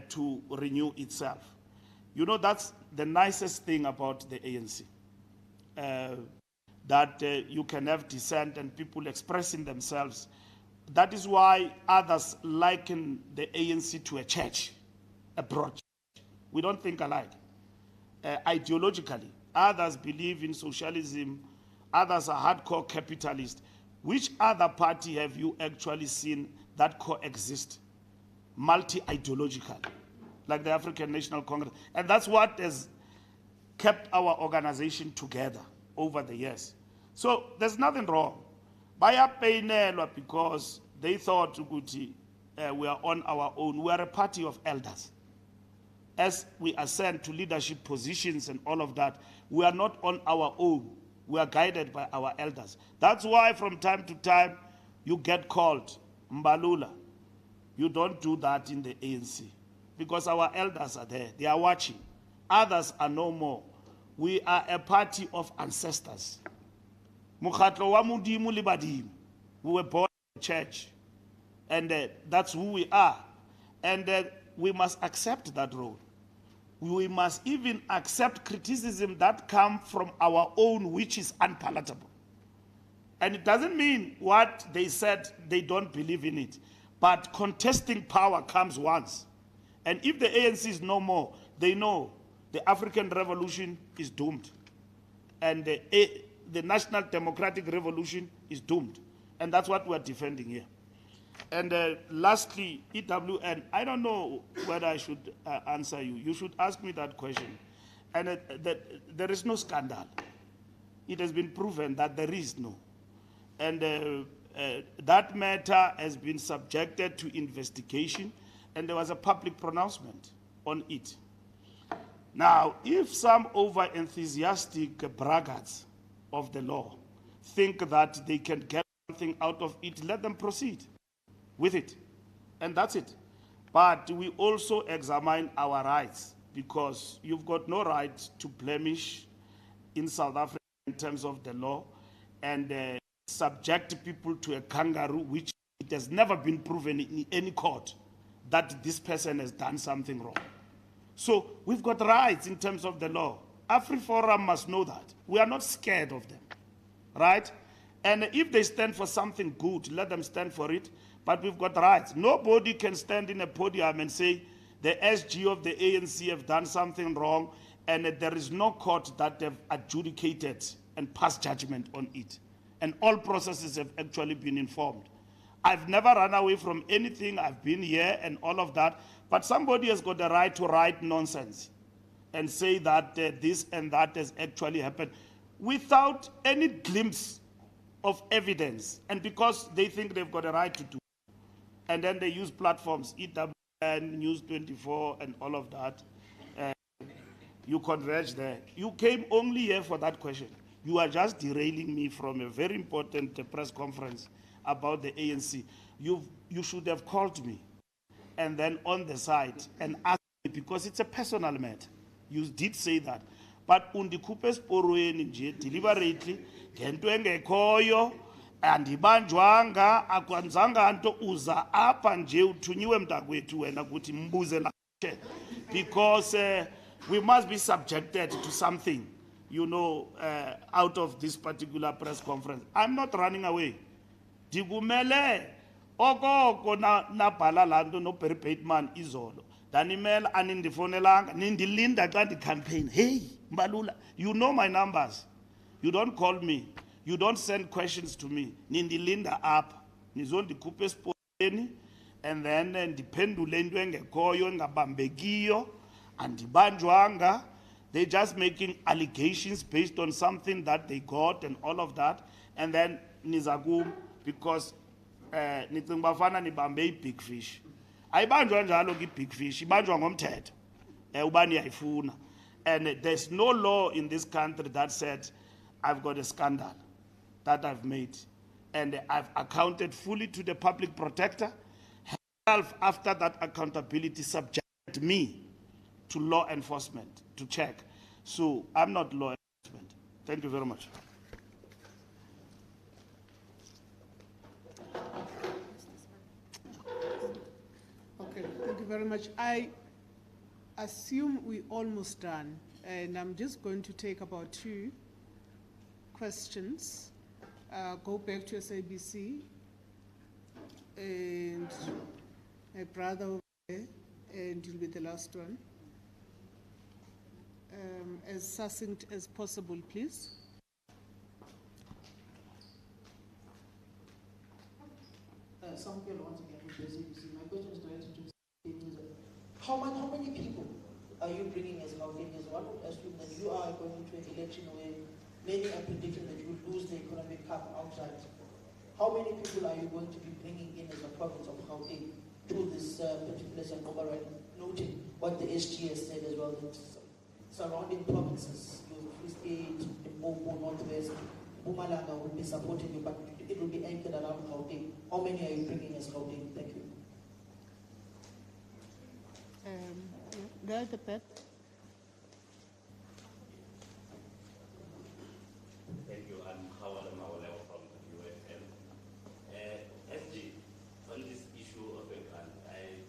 to renew itself. You know, that's the nicest thing about the ANC. That you can have dissent and people expressing themselves. That is why others liken the ANC to a church, a broad church. We don't think alike. Ideologically, others believe in socialism, others are hardcore capitalists. Which other party have you actually seen that coexist multi-ideological, like the African National Congress? And that's what has kept our organization together over the years. So there's nothing wrong. Bayapainelwa because they thought we are on our own. We are a party of elders. As we ascend to leadership positions and all of that, we are not on our own. We are guided by our elders. That's why from time to time you get called Mbalula. You don't do that in the ANC because our elders are there. They are watching. Others are no more. We are a party of ancestors. Mokhatlo wa Modimo le Badimo. We were born in the church. And that's who we are. And we must accept that role. We must even accept criticism that comes from our own, which is unpalatable. And it doesn't mean what they said, they don't believe in it. But contesting power comes once. And if the ANC is no more, they know the African Revolution is doomed. And the National Democratic Revolution is doomed. And that's what we're defending here. And lastly, EWN, I don't know whether I should answer you. You should ask me that question. And there is no scandal. It has been proven that there is no. And that matter has been subjected to investigation, and there was a public pronouncement on it. Now, if some over-enthusiastic braggarts of the law think that they can get something out of it, let them proceed with it, and that's it. But we also examine our rights, because you've got no right to blemish in South Africa in terms of the law and subject people to a kangaroo, which it has never been proven in any court that this person has done something wrong. So we've got rights in terms of the law. AfriForum must know that. We are not scared of them, right? And if they stand for something good, let them stand for it. But we've got rights. Nobody can stand in a podium and say the SG of the ANC have done something wrong and there is no court that have adjudicated and passed judgment on it. And all processes have actually been informed. I've never run away from anything. I've been here and all of that. But somebody has got the right to write nonsense and say that this and that has actually happened without any glimpse of evidence. And because they think they've got a right to do it. And then they use platforms, EWN, News 24, and all of that. You converge there. You came only here for that question. You are just derailing me from a very important press conference about the ANC. You should have called me and then on the side and asked me, because it's a personal matter. You did say that. But undikupe sporweni nje deliberately ngento engekhoyo andibanjwanga akwanzanga nto uza apha nje uthunyiwe mntakwethu wena ukuthi mbuze la, because we must be subjected to something, you know, out of this particular press conference. I'm not running away. Digumele okoko na bhala lanto no Bateman izolo. Danimel anindifonelanga nindilinda xa ndi campaign. Hey Mbalula, you know my numbers. You don't call me. You don't send questions to me. Nindilinda up. Nizondikupe sporeni and then ndiphendule into engekhoyo engabambekiyo andibanjwanga. They're just making allegations based on something that they got and all of that. And then nizakum, because nicinga bafana nibambe big fish. Ayibanjwa njalo ki big fish, ibanjwa ngomthetho. Ubani yayifuna. And there's no law in this country that said I've got a scandal that I've made and I've accounted fully to the public protector. Herself, after that accountability, subjected me to law enforcement to check. So I'm not law enforcement. Thank you very much. Okay, thank you very much. I assume we're almost done, and I'm just going to take about 2 questions. Go back to SABC, and my brother over there, and you'll be the last one. As succinct as possible, please. Siyanqoba once again from the SABC. My question is directed to how many people are you bringing as Gautengers? One would assume that you are going into an election where many are predicting that you will lose the economic cup outright. How many people are you going to be bringing in as a province of Gauteng to this particular Siyanqoba Rally, noting what the SG has said as well, that surrounding provinces, your Free State, Limpopo, Northwest, Mpumalanga will be supporting you, but it will be anchored around Gauteng. How many are you bringing as Gauteng? Thank you. Go at the back. Thank you. I'm Howard Mawalewa from UFM. SG, on this issue of a grant, I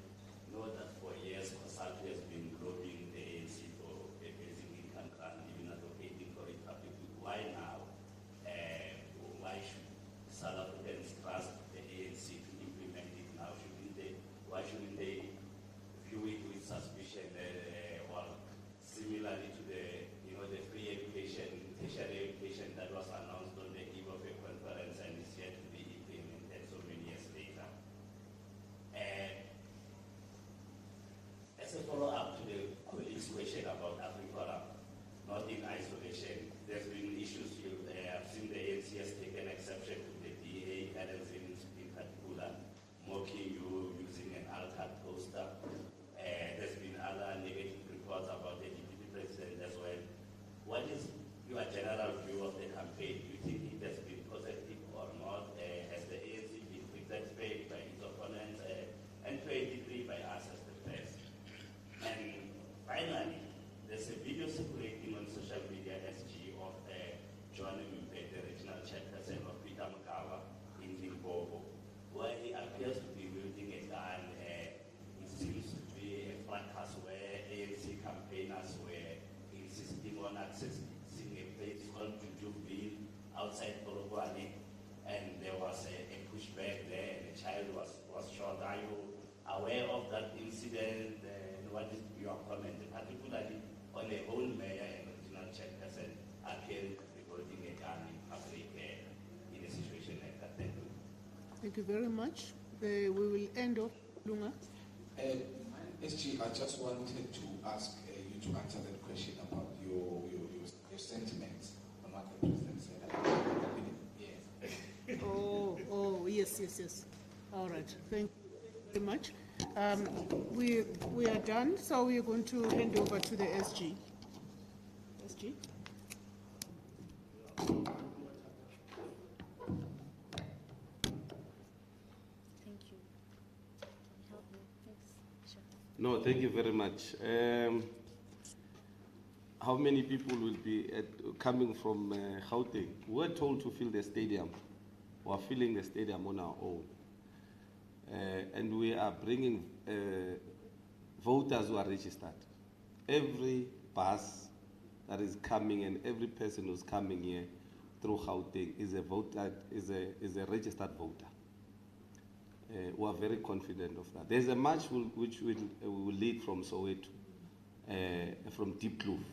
know that for years Consulting has been lobbying the ANC for a basic income grant, even advocating for it publicly. Why now? Why should South Africans trust the ANC to implement it now? Why shouldn't they view it with suspicion? Similarly to the free education, tertiary education that was announced on the eve of a conference and is yet to be implemented so many years later. As a follow-up to the colleague's question about AfriForum, not in isolation, there's been issues. I've seen the ANC has taken exception to the DA guidance in particular, mocking you using an Al-Qaeda poster. There's been other negative reports about the deputy president as well. What is your general view of the campaign? Do you think it has been positive or not? Has the ANC been treated fairly by its opponents and 23 by us as the press? And finally, there's a video circulating on social media, SG, of John Mpe, the regional chairperson of Peter Mkawa in Limpopo, where he appears to be wielding a gun. It seems to be a fracas where ANC campaigners were insisting on accessing a place called Jujubile outside Polokwane, and there was a pushback there, and a child was shot. Are you aware of that incident? What is your comment, particularly on the whole mayor and regional chairperson appearing to be holding a gun in public in a situation like that? Thank you. Thank you very much. We will end off. Lunga. SG, I just wanted to ask you to answer that question about your sentiments on what the president said. Yes. Oh, yes. All right. Thank you very much. We are done, so we are going to hand over to the SG. SG. No, thank you very much. How many people will be coming from Gauteng? We're told to fill the stadium. We're filling the stadium on our own. And we are bringing voters who are registered. Every bus that is coming and every person who's coming here through Gauteng is a voter, is a registered voter. We are very confident of that. There's a march which we will lead from Soweto, from Deep Kloof.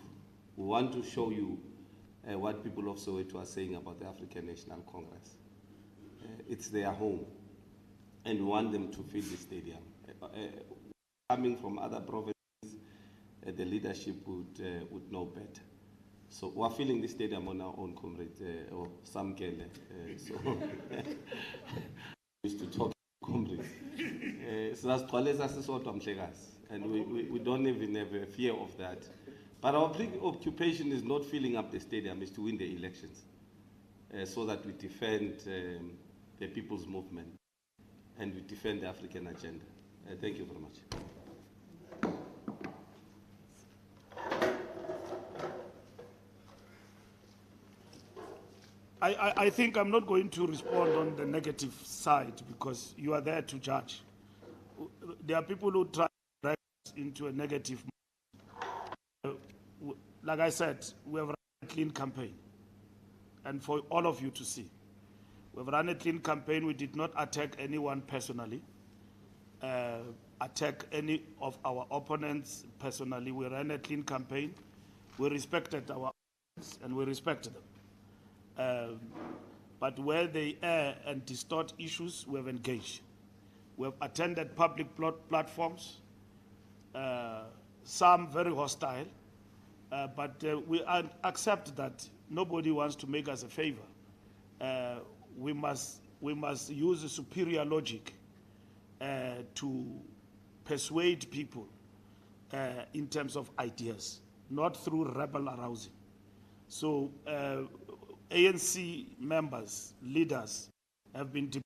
We want to show you what people of Soweto are saying about the African National Congress. It's their home, and we want them to fill the stadium. Coming from other provinces, the leadership would know better. So we're filling the stadium on our own, comrade, or Sam Kele. So used to talk. And we don't even have a fear of that. But our preoccupation is not filling up the stadium, is to win the elections, so that we defend the people's movement, and we defend the African agenda. Thank you very much. I think I'm not going to respond on the negative side because you are there to judge. There are people who try to drag us into a negative. Like I said, we have run a clean campaign, and for all of you to see. We've run a clean campaign. We did not attack anyone personally, attack any of our opponents personally. We ran a clean campaign. We respected our opponents and we respected them. But where they err and distort issues, we have engaged. We have attended public platforms, some very hostile, but we accept that nobody wants to make us a favor. We must use a superior logic to persuade people in terms of ideas, not through rebel arousing. So ANC members, leaders have been to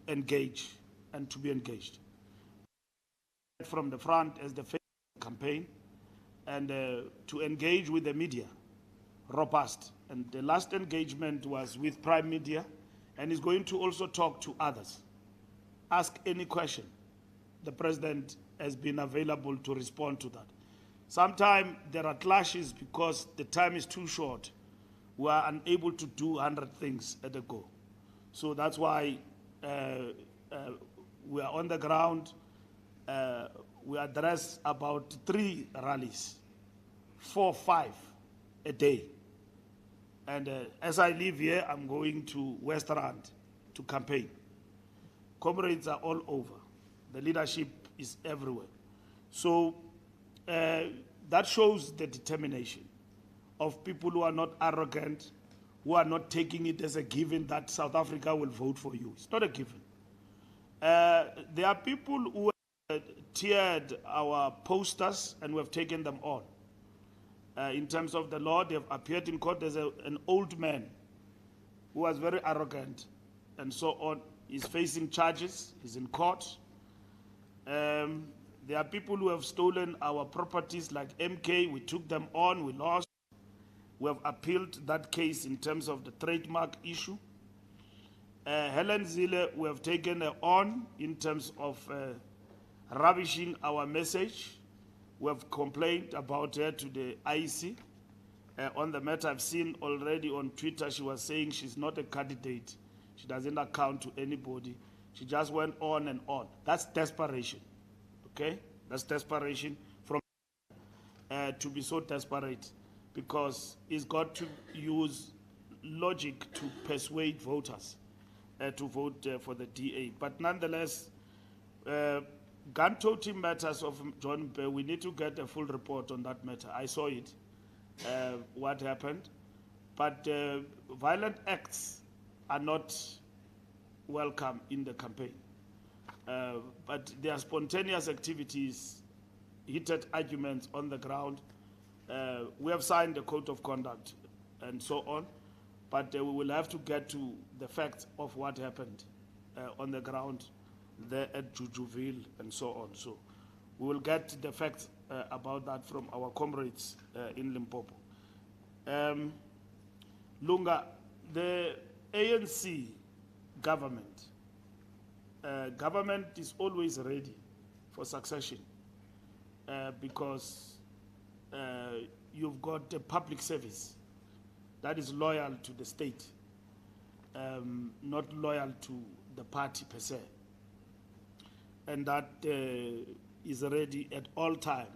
engage and to be engaged. From the front as the face of the campaign, and to engage with the media, robust. And the last engagement was with Prime Media, and is going to also talk to others. Ask any question. The president has been available to respond to that. Sometimes there are clashes because the time is too short. We are unable to do 100 things at a go. So that's why we are on the ground. We address about 3 rallies, 4, 5 a day. And as I live here, I'm going to West Rand to campaign. Comrades are all over. The leadership is everywhere. So that shows the determination of people who are not arrogant, who are not taking it as a given that South Africa will vote for you. It's not a given. There are people who have teared our posters and we have taken them on. In terms of the law, they have appeared in court. There's an old man who was very arrogant and so on. He's facing charges. He's in court. There are people who have stolen our properties like MK. We took them on. We lost. We have appealed that case in terms of the trademark issue. Helen Zille, we have taken her on in terms of ravishing our message. We have complained about her to the IEC. On the matter, I've seen already on Twitter, she was saying she's not a candidate. She doesn't account to anybody. She just went on and on. That's desperation, okay? That's desperation from to be so desperate, because it's got to use logic to persuade voters to vote for the DA. But nonetheless, gun toting matters of John Bear, we need to get a full report on that matter. I saw it, what happened. But violent acts are not welcome in the campaign. But there are spontaneous activities, heated arguments on the ground. We have signed the code of conduct and so on, but we will have to get to the facts of what happened on the ground there at Jujuville and so on. So we will get the facts about that from our comrades in Limpopo. Lunga, the ANC government is always ready for succession because you've got a public service that is loyal to the state, not loyal to the party per se, and that is ready at all times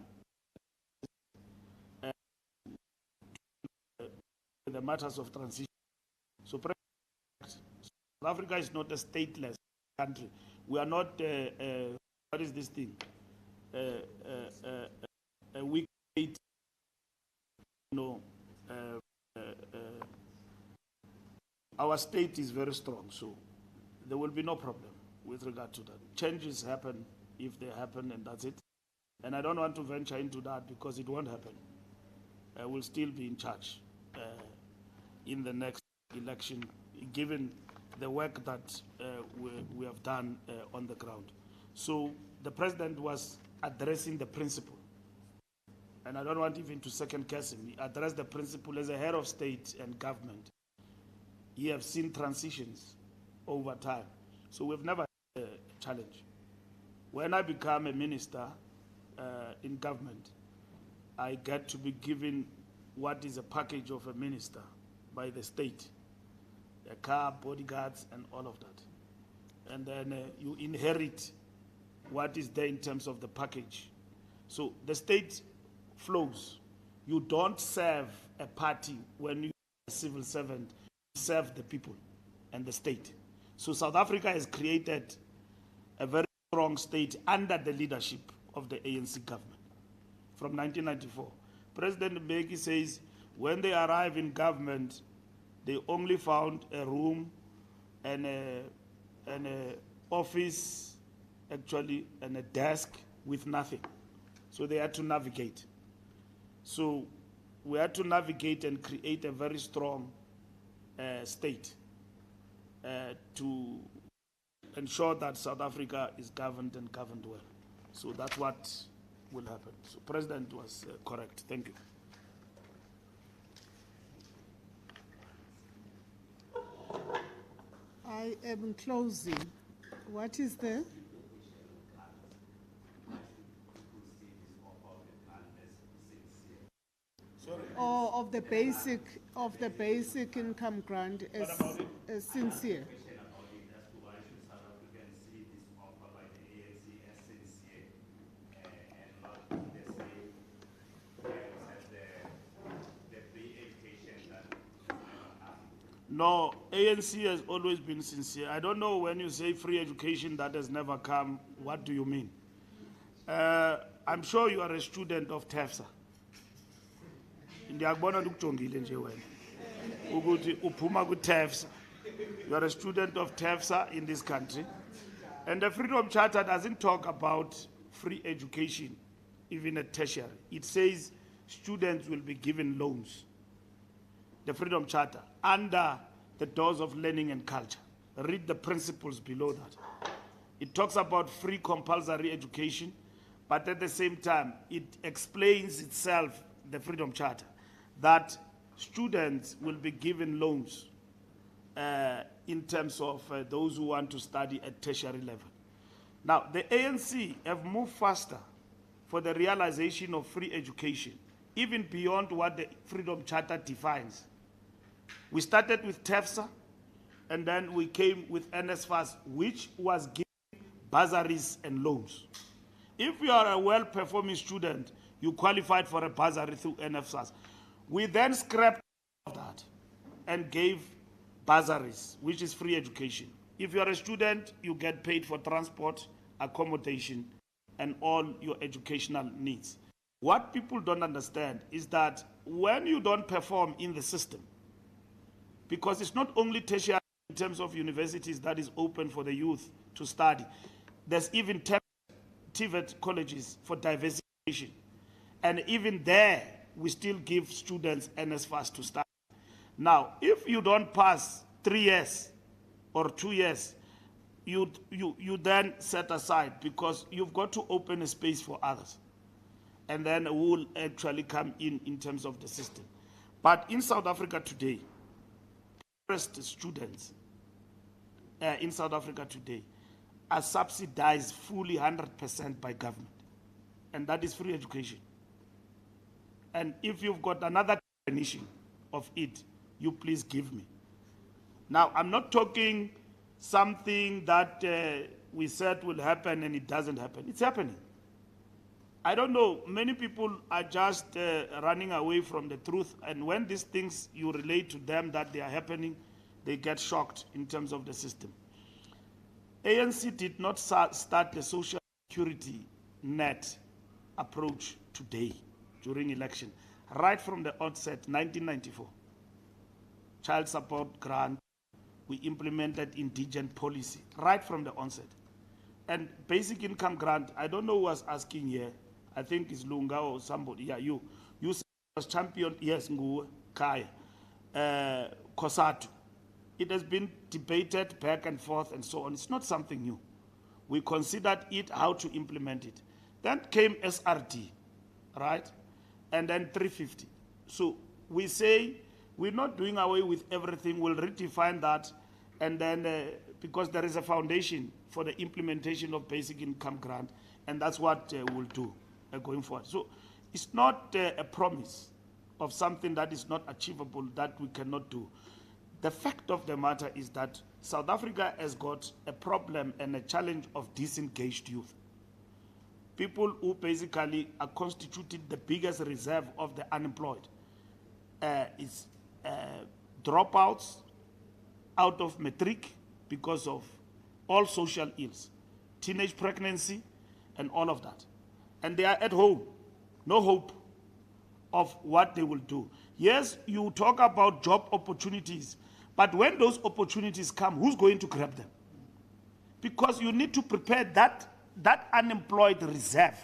the matters of transition. So South Africa is not a stateless country. We are not, what is this thing? A weak state, our state is very strong, so there will be no problem with regard to that. Changes happen if they happen, and that's it. And I don't want to venture into that because it won't happen. We'll still be in charge in the next election given the work that we have done on the ground. So the president was addressing the principle. And I don't want even to second guess him. He addressed the principle as a head of state and government. He have seen transitions over time. So we've never had a challenge. When I become a minister in government, I get to be given what is a package of a minister by the state, a car, bodyguards, and all of that. And then you inherit what is there in terms of the package. So the state flows. You don't serve a party when you're a civil servant, you serve the people and the state. So South Africa has created a very strong state under the leadership of the ANC government from 1994. President Mbeki says when they arrived in government, they only found a room and an office, actually, and a desk with nothing. So they had to navigate. So we had to navigate and create a very strong state to ensure that South Africa is governed and governed well. So that's what will happen. So President was correct. Thank you. I am closing. What is there? Or of the basic income grant as sincere. No, ANC has always been sincere. I don't know when you say free education that has never come, what do you mean? I'm sure you are a student of TEFSA. Ndiyakubona ukujongile nje wena ukuthi uphuma ku-TEFSA. You are a student of TEFSA in this country. And the Freedom Charter doesn't talk about free education, even at tertiary. It says students will be given loans. The Freedom Charter, under the doors of learning and culture. Read the principles below that. It talks about free compulsory education, but at the same time, it explains itself, the Freedom Charter, that students will be given loans in terms of those who want to study at tertiary level. Now, the ANC have moved faster for the realization of free education, even beyond what the Freedom Charter defines. We started with TEFSA, and then we came with NSFAS, which was giving bursaries and loans. If you are a well-performing student, you qualified for a bursary through NSFAS. We then scrapped that and gave bursaries, which is free education. If you are a student, you get paid for transport, accommodation, and all your educational needs. What people don't understand is that when you don't perform in the system, because it's not only tertiary in terms of universities that is open for the youth to study, there's even TVET colleges for diversification. And even there, we still give students NSFAS to study. Now, if you don't pass 3 years or 2 years, you then set aside because you've got to open a space for others. And then we'll actually come in terms of the system. But in South Africa today, students in South Africa today are subsidized fully 100% by government. And that is free education. And if you've got another definition of it, you please give me. Now, I'm not talking something that we said will happen and it doesn't happen. It's happening. I don't know, many people are just running away from the truth, and when these things, you relate to them that they are happening, they get shocked in terms of the system. ANC did not start the social security net approach today during election. Right from the onset, 1994. Child support grant, we implemented indigent policy, right from the onset. And basic income grant, I don't know who was asking here, I think it's Lunga or somebody. Yeah, you was champion, yes, Ngu, Kaya, Kosatu. It has been debated back and forth and so on. It's not something new. We considered it, how to implement it. Then came SRD, right? And then 350. So we say we're not doing away with everything. We'll redefine that. And then because there is a foundation for the implementation of basic income grant, and that's what we'll do going forward. So it's not a promise of something that is not achievable, that we cannot do. The fact of the matter is that South Africa has got a problem and a challenge of disengaged youth. People who basically are constituted the biggest reserve of the unemployed. It's dropouts out of matric because of all social ills, teenage pregnancy, and all of that. And they are at home, no hope of what they will do. Yes, you talk about job opportunities, but when those opportunities come, who's going to grab them? Because you need to prepare that unemployed reserve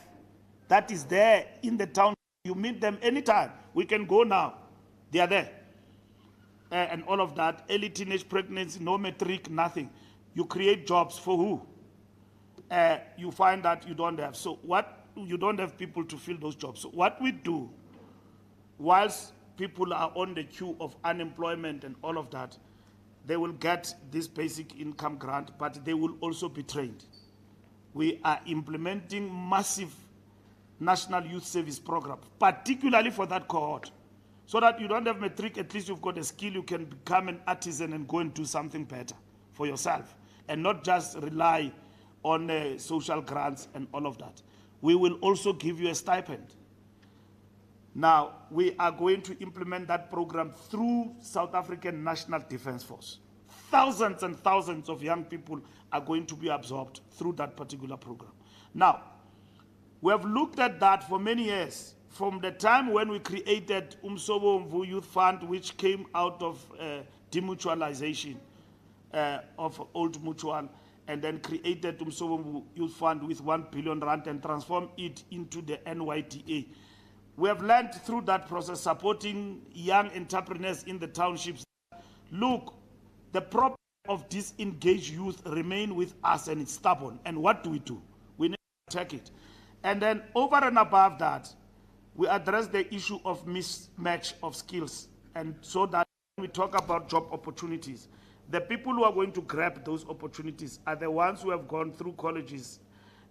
that is there in the town. You meet them anytime. We can go now. They are there. And all of that, early teenage pregnancy, no matric, nothing. You create jobs for who? You find that you don't have. So you don't have people to fill those jobs. So what we do, whilst people are on the queue of unemployment and all of that, they will get this basic income grant, but they will also be trained. We are implementing massive national youth service program, particularly for that cohort. So that you don't have matric, at least you've got a skill, you can become an artisan and go and do something better for yourself, and not just rely on social grants and all of that. We will also give you a stipend. Now, we are going to implement that program through South African National Defence Force. Thousands and thousands of young people are going to be absorbed through that particular program. Now, we have looked at that for many years, from the time when we created Umsobo Mvu Youth Fund, which came out of demutualization of Old Mutual, and then created Umsobo Mvu Youth Fund with 1 billion rand and transformed it into the NYDA. We have learned through that process, supporting young entrepreneurs in the townships. Look, the problem of disengaged youth remain with us, and it's stubborn. And what do? We need to attack it. And then over and above that, we address the issue of mismatch of skills. And so that when we talk about job opportunities, the people who are going to grab those opportunities are the ones who have gone through colleges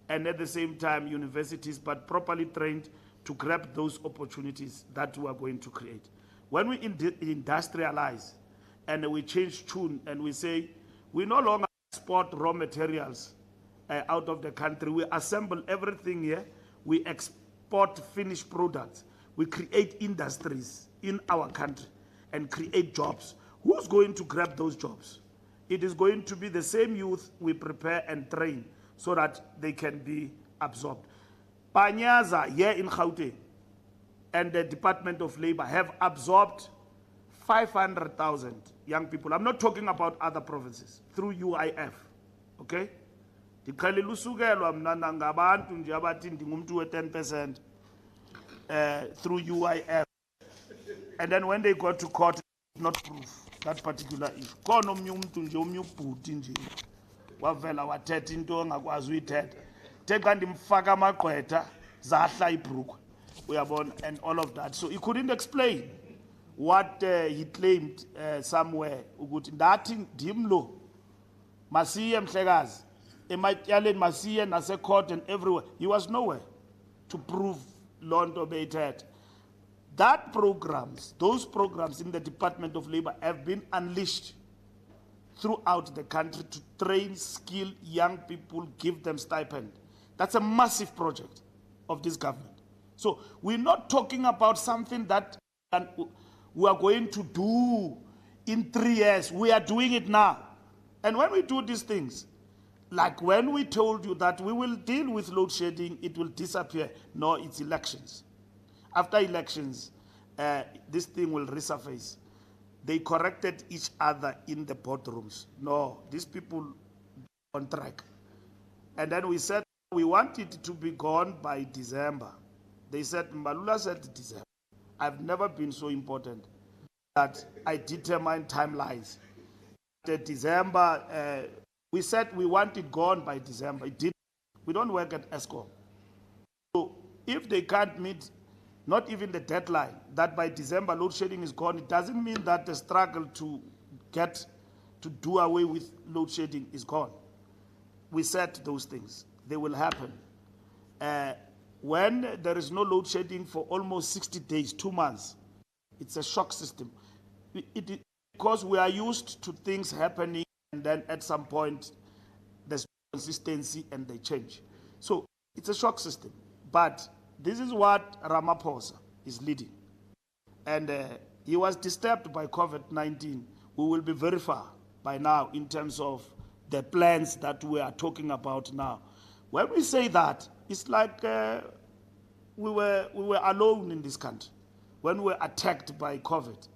and at the same time universities, but properly trained to grab those opportunities that we are going to create. When we industrialize and we change tune and we say, we no longer export raw materials out of the country, we assemble everything here, we export finished products, we create industries in our country and create jobs. Who's going to grab those jobs? It is going to be the same youth we prepare and train so that they can be absorbed. Panyaza here in Gauteng and the Department of Labor have absorbed 500,000 young people. I'm not talking about other provinces, through UIF, okay? Ndikhalela usukelwa mna ngabantu nje abathi ndingumntu we-10% through UIF. And then when they got to court, not proof that particular issue. Khona omnye umuntu nje omnye ubhuti nje wavela wathetha into engakwazi uyithetha. Take and mfaka amagqwetha zahla ibhrukwe. Uyabona, and all of that. So he couldn't explain what he claimed somewhere ukuthi ndathi ndim lo masiye mhlekazi ematyaleni masiye nase court and everywhere. He was nowhere to prove lonto beyithetha. That programs, those programs in the Department of Labor have been unleashed throughout the country to train skilled young people, give them stipend. That's a massive project of this government. So we're not talking about something that we are going to do in 3 years. We are doing it now. And when we do these things, like when we told you that we will deal with load shedding, it will disappear. No, it's elections. After elections, this thing will resurface. They corrected each other in the boardrooms. No, these people on track. And then we said, we want it to be gone by December. They said, Mbalula said December. I've never been so important that I determine timelines. December, we said we want it gone by December. It didn't. We don't work at ESCOM. So if they can't meet not even the deadline, that by December load shedding is gone, it doesn't mean that the struggle to do away with load shedding is gone. We said those things. They will happen. When there is no load shedding for almost 60 days, 2 months, it's a shock system. Because we are used to things happening and then at some point there's consistency and they change. So it's a shock system. But this is what Ramaphosa is leading. And he was disturbed by COVID-19. We will be very far by now in terms of the plans that we are talking about now. When we say that, it's like we were alone in this country when we were attacked by COVID.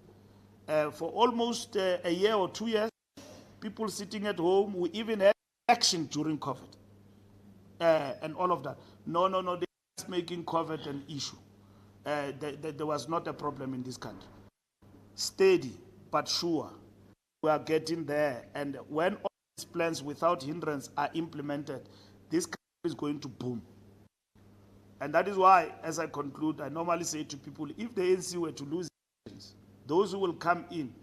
For almost a year or 2 years, people sitting at home, we even had action during COVID and all of that. No, they're just making COVID an issue. There was not a problem in this country. Steady, but sure, we are getting there. And when all these plans without hindrance are implemented, this country is going to boom. And that is why, as I conclude, I normally say to people, if the ANC were to lose elections, those who will come in,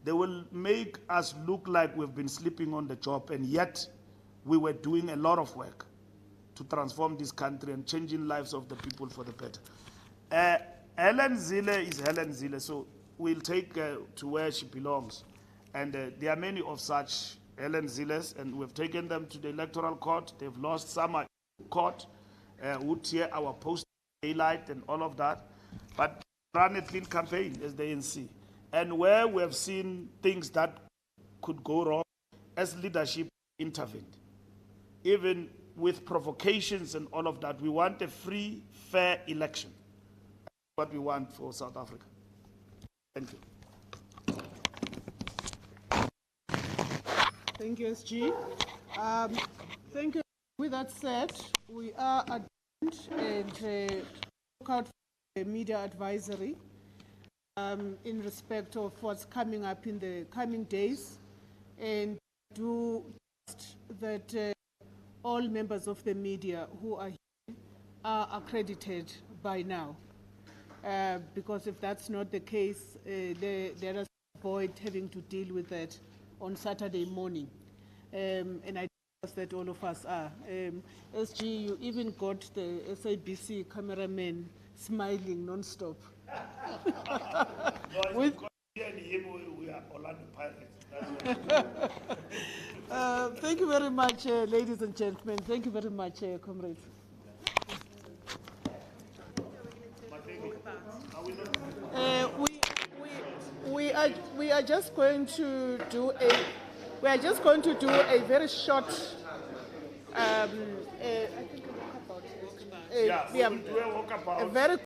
they will make us look like we've been sleeping on the job, and yet we were doing a lot of work to transform this country and changing lives of the people for the better. Helen Zille is Helen Zille, so we'll take to where she belongs. And there are many of such Helen Zilles, and we've taken them to the electoral court. They've lost. Some are in court, who tear our post daylight and all of that. But run a clean campaign as the ANC. And where we have seen things that could go wrong, as leadership intervened. Even with provocations and all of that, we want a free, fair election. That's what we want for South Africa. Thank you. Thank you, SG. Thank you. With that said, we are adjourned and look out for the media advisory in respect of what's coming up in the coming days, and do trust that all members of the media who are here are accredited by now. Because if that's not the case, there is avoid having to deal with that on Saturday morning. And I trust that all of us are. SG, you even got the SABC cameraman smiling non-stop. With here in him, we are Orlando Pirates. Thank you very much, ladies and gentlemen. Thank you very much, comrades. We are just going to do a very short Yeah, we will do a walkabout. a very